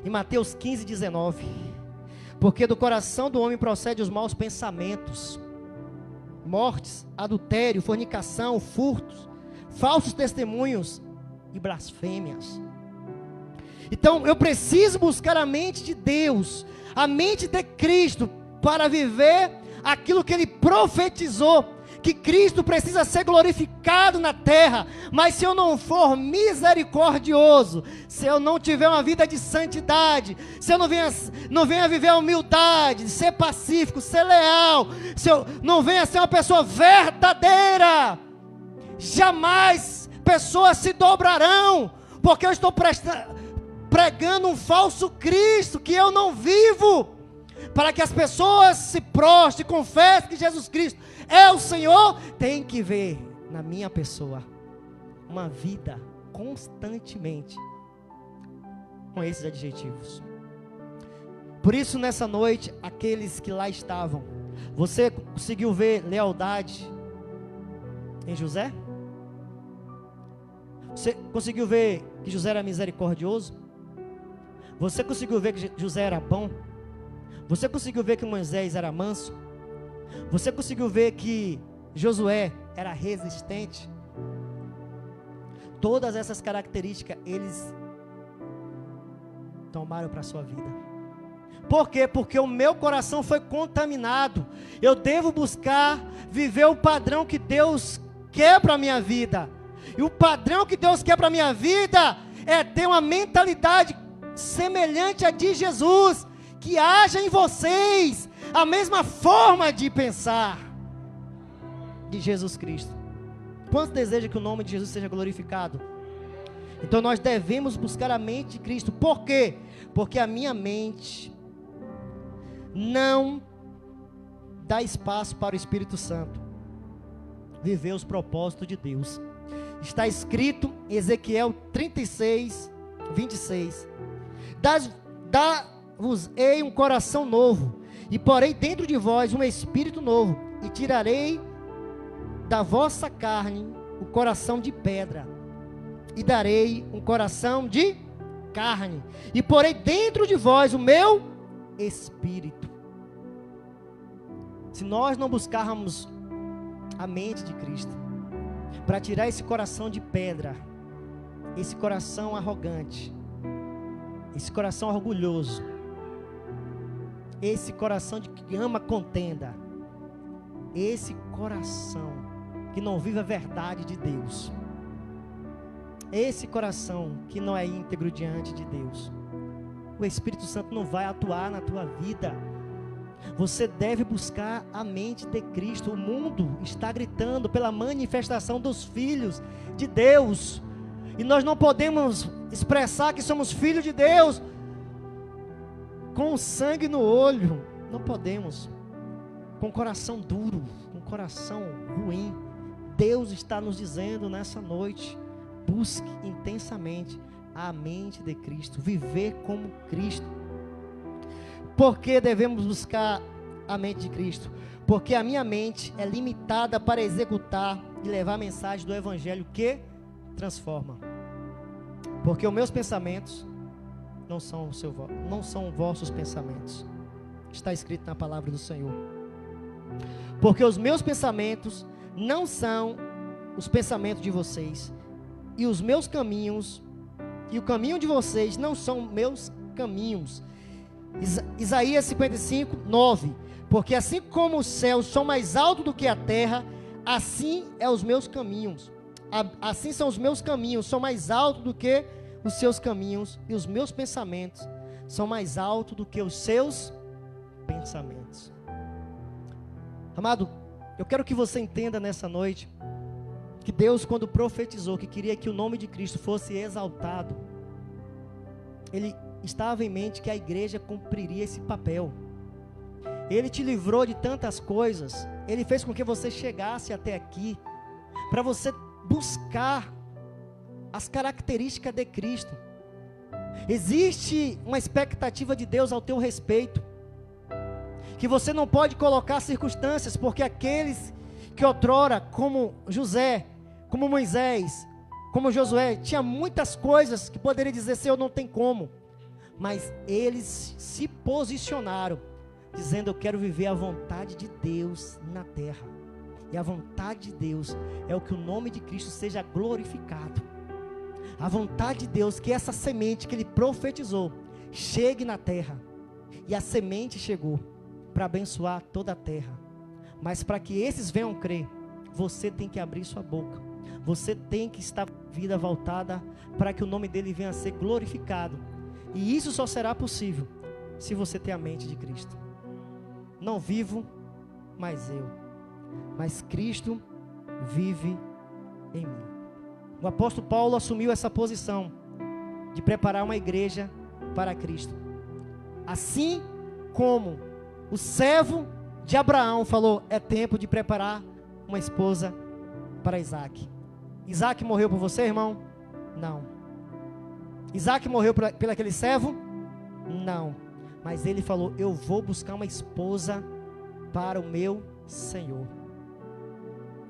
em Mateus 15, 19: porque do coração do homem procede os maus pensamentos, mortes, adultério, fornicação, furtos, falsos testemunhos e blasfêmias. Então eu preciso buscar a mente de Deus, a mente de Cristo, para viver aquilo que Ele profetizou, que Cristo precisa ser glorificado na terra. Mas se eu não for misericordioso, se eu não tiver uma vida de santidade, se eu não venha viver a humildade, ser pacífico, ser leal, se eu não venha ser uma pessoa verdadeira, jamais pessoas se dobrarão, porque eu estou pregando um falso Cristo que eu não vivo. Para que as pessoas se prostrem, confessem que Jesus Cristo é o Senhor, tem que ver na minha pessoa uma vida constantemente com esses adjetivos. Por isso, nessa noite, aqueles que lá estavam, você conseguiu ver lealdade em José? Você conseguiu ver que José era misericordioso? Você conseguiu ver que José era bom? Você conseguiu ver que Moisés era manso? Você conseguiu ver que Josué era resistente? Todas essas características eles tomaram para a sua vida. Por quê? Porque o meu coração foi contaminado. Eu devo buscar viver o padrão que Deus quer para a minha vida. E o padrão que Deus quer para a minha vida é ter uma mentalidade semelhante à de Jesus, que haja em vocês a mesma forma de pensar de Jesus Cristo. Quantos desejam que o nome de Jesus seja glorificado? Então nós devemos buscar a mente de Cristo. Por quê? Porque a minha mente não dá espaço para o Espírito Santo viver os propósitos de Deus. Está escrito em Ezequiel 36, 26. Dar-vos-ei um coração novo, e porei dentro de vós um espírito novo, e tirarei da vossa carne o coração de pedra, e darei um coração de carne, e porei dentro de vós o meu espírito. Se nós não buscarmos a mente de Cristo, para tirar esse coração de pedra, esse coração arrogante, esse coração orgulhoso, esse coração que ama contenda, esse coração que não vive a verdade de Deus, esse coração que não é íntegro diante de Deus, o Espírito Santo não vai atuar na tua vida. Você deve buscar a mente de Cristo. O mundo está gritando pela manifestação dos filhos de Deus, e nós não podemos expressar que somos filhos de Deus com sangue no olho. Não podemos, com coração duro, com coração ruim. Deus está nos dizendo nessa noite: busque intensamente a mente de Cristo, viver como Cristo. Por que devemos buscar a mente de Cristo? Porque a minha mente é limitada para executar e levar a mensagem do Evangelho que transforma. Porque os meus pensamentos não são vossos pensamentos. Está escrito na palavra do Senhor. Porque os meus pensamentos não são os pensamentos de vocês, e os meus caminhos e o caminho de vocês não são meus caminhos. Isaías 55, 9. Porque assim como os céus são mais altos do que a terra, assim é os meus caminhos. Assim são os meus caminhos, são mais altos do que os seus caminhos, e os meus pensamentos são mais altos do que os seus pensamentos. Amado, eu quero que você entenda nessa noite que Deus, quando profetizou que queria que o nome de Cristo fosse exaltado, Ele estava em mente que a igreja cumpriria esse papel. Ele te livrou de tantas coisas, Ele fez com que você chegasse até aqui, para você buscar as características de Cristo. Existe uma expectativa de Deus ao teu respeito, que você não pode colocar circunstâncias, porque aqueles que outrora, como José, como Moisés, como Josué, tinha muitas coisas que poderia dizer: Senhor, não tem como, mas eles se posicionaram, dizendo: eu quero viver a vontade de Deus na terra. E a vontade de Deus é o que o nome de Cristo seja glorificado. A vontade de Deus que essa semente que Ele profetizou chegue na terra. E a semente chegou para abençoar toda a terra. Mas para que esses venham crer, você tem que abrir sua boca. Você tem que estar com a vida voltada para que o nome dele venha a ser glorificado. E isso só será possível se você ter a mente de Cristo. Não vivo mais eu, mas Cristo vive em mim. O apóstolo Paulo assumiu essa posição de preparar uma igreja para Cristo. Assim como o servo de Abraão falou: é tempo de preparar uma esposa para Isaac. Isaac morreu por você, irmão? Não. Isaac morreu pelo aquele servo? Não. Mas ele falou: eu vou buscar uma esposa para o meu Senhor.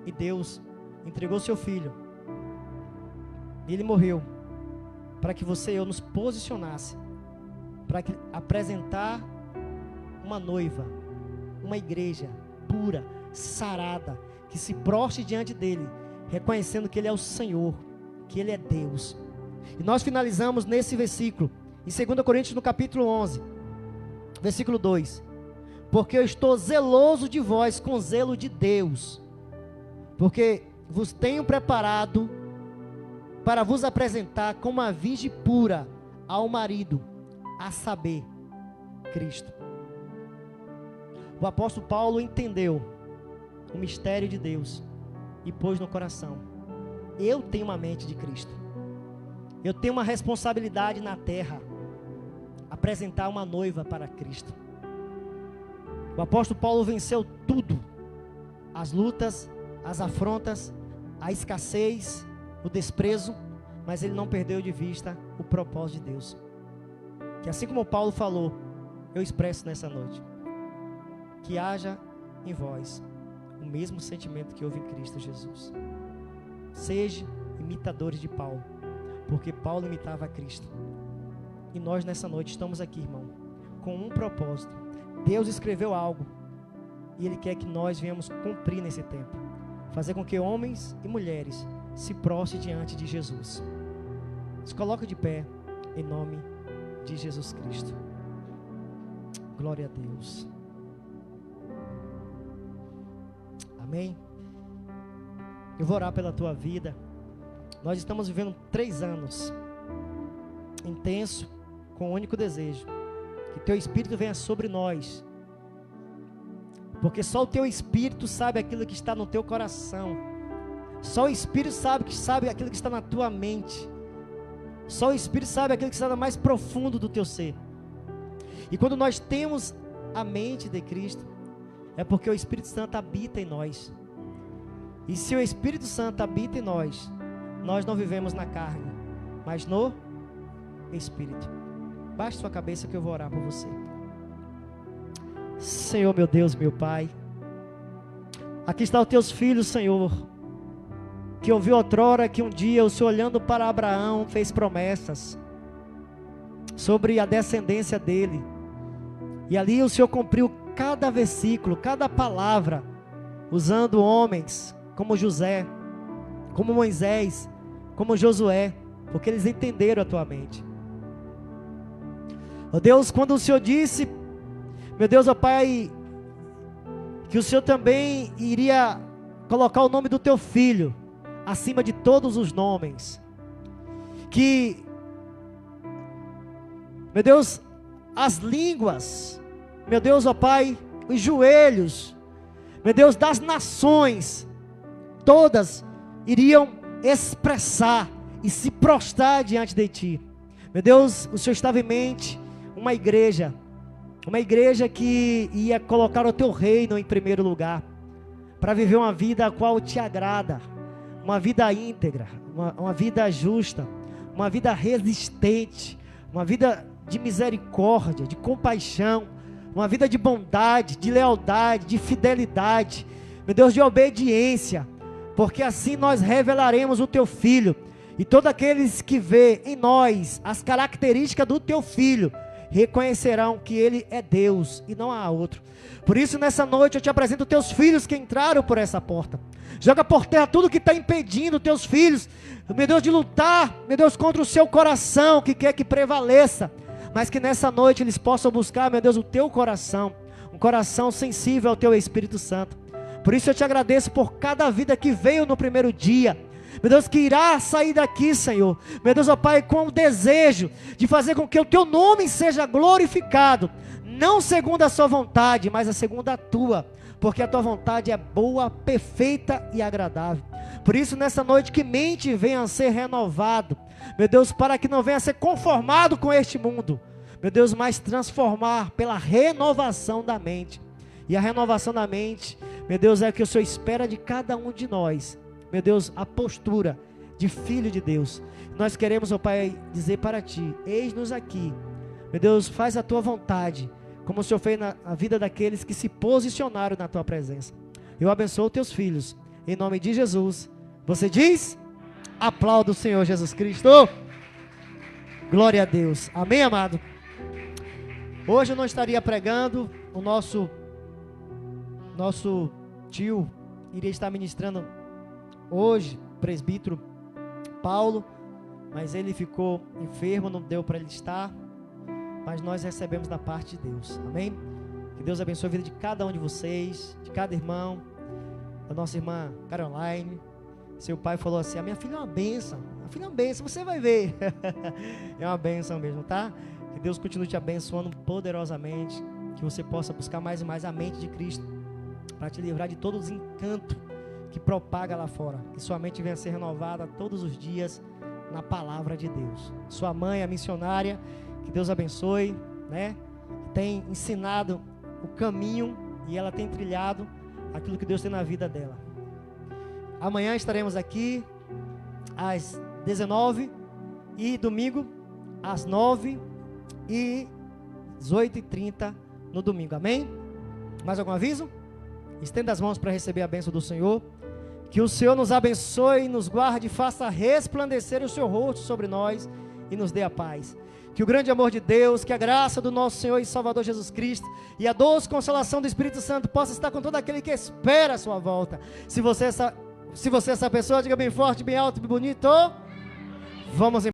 E Deus entregou seu filho. E ele morreu para que você e eu nos posicionasse para apresentar uma noiva, uma igreja pura, sarada, que se prostre diante dele, reconhecendo que ele é o Senhor, que ele é Deus. E nós finalizamos nesse versículo, em 2 Coríntios no capítulo 11, versículo 2. Porque eu estou zeloso de vós com zelo de Deus, porque vos tenho preparado para vos apresentar como uma virgem pura ao marido, a saber, Cristo. O apóstolo Paulo entendeu o mistério de Deus e pôs no coração: eu tenho uma mente de Cristo. Eu tenho uma responsabilidade na terra, apresentar uma noiva para Cristo. O apóstolo Paulo venceu tudo: as lutas, as afrontas, a escassez, o desprezo, mas ele não perdeu de vista o propósito de Deus. Que assim como Paulo falou, eu expresso nessa noite, que haja em vós o mesmo sentimento que houve em Cristo Jesus. Sejam imitadores de Paulo, porque Paulo imitava a Cristo. E nós nessa noite estamos aqui, irmão, com um propósito. Deus escreveu algo e Ele quer que nós venhamos cumprir nesse tempo, fazer com que homens e mulheres se prostrem diante de Jesus. Se coloca de pé em nome de Jesus Cristo. Glória a Deus. Amém. Eu vou orar pela tua vida. Nós estamos vivendo 3 anos intenso, com um único desejo: que teu Espírito venha sobre nós, porque só o teu Espírito sabe aquilo que está no teu coração. Só o Espírito sabe aquilo que está na tua mente. Só o Espírito sabe aquilo que está no mais profundo do teu ser. E quando nós temos a mente de Cristo, é porque o Espírito Santo habita em nós. E se o Espírito Santo habita em nós, nós não vivemos na carne, mas no Espírito. Baixe sua cabeça que eu vou orar por você. Senhor, meu Deus, meu Pai, aqui estão os teus filhos, Senhor, que ouviu outrora que um dia o Senhor, olhando para Abraão, fez promessas sobre a descendência dele. E ali o Senhor cumpriu cada versículo, cada palavra, usando homens como José, como Moisés, como Josué, porque eles entenderam a tua mente. Ó Deus, quando o Senhor disse, meu Deus, ó Pai, que o Senhor também iria colocar o nome do teu filho acima de todos os nomes, que, meu Deus, as línguas, meu Deus, ó Pai, os joelhos, meu Deus, das nações, todas iriam expressar e se prostrar diante de Ti. Meu Deus, o Senhor estava em mente uma igreja que ia colocar o Teu reino em primeiro lugar, para viver uma vida a qual Te agrada, uma vida íntegra, uma vida justa, uma vida resistente, uma vida de misericórdia, de compaixão, uma vida de bondade, de lealdade, de fidelidade, meu Deus, de obediência, porque assim nós revelaremos o Teu Filho, e todos aqueles que vê em nós as características do Teu Filho, reconhecerão que Ele é Deus e não há outro. Por isso nessa noite eu te apresento Teus filhos que entraram por essa porta. Joga por terra tudo que está impedindo Teus filhos, meu Deus, de lutar, meu Deus, contra o seu coração, que quer que prevaleça, mas que nessa noite eles possam buscar, meu Deus, o Teu coração, um coração sensível ao Teu Espírito Santo. Por isso eu te agradeço por cada vida que veio no primeiro dia, meu Deus, que irá sair daqui, Senhor, meu Deus, ó Pai, com o desejo de fazer com que o Teu nome seja glorificado, não segundo a sua vontade, mas a segundo a Tua, porque a Tua vontade é boa, perfeita e agradável. Por isso nessa noite que mente venha a ser renovado, meu Deus, para que não venha a ser conformado com este mundo, meu Deus, mas transformar pela renovação da mente. E a renovação da mente, meu Deus, é o que o Senhor espera de cada um de nós, meu Deus, a postura de filho de Deus. Nós queremos, ó Pai, dizer para Ti, eis-nos aqui, meu Deus, faz a Tua vontade, como o Senhor fez na vida daqueles que se posicionaram na Tua presença. Eu abençoo Teus filhos, em nome de Jesus. Você diz? Aplauda o Senhor Jesus Cristo. Glória a Deus. Amém, amado? Hoje eu não estaria pregando, o nosso tio iria estar ministrando hoje, presbítero Paulo, mas ele ficou enfermo, não deu para ele estar, mas nós recebemos da parte de Deus, amém? Que Deus abençoe a vida de cada um de vocês, de cada irmão, da nossa irmã Caroline. Seu pai falou assim, a minha filha é uma bênção, você vai ver, é uma bênção mesmo, tá? Que Deus continue te abençoando poderosamente, que você possa buscar mais e mais a mente de Cristo, para te livrar de todos os encantos que propaga lá fora, que sua mente venha a ser renovada todos os dias na palavra de Deus. Sua mãe, a missionária, que Deus abençoe, né? Tem ensinado o caminho e ela tem trilhado aquilo que Deus tem na vida dela. Amanhã estaremos aqui às 19 e domingo às 9 e 18h30 no domingo. Amém? Mais algum aviso? Estenda as mãos para receber a bênção do Senhor. Que o Senhor nos abençoe, nos guarde, faça resplandecer o seu rosto sobre nós e nos dê a paz. Que o grande amor de Deus, que a graça do nosso Senhor e Salvador Jesus Cristo e a doce consolação do Espírito Santo possa estar com todo aquele que espera a sua volta. Se você é essa pessoa, diga bem forte, bem alto, bem bonito. Vamos em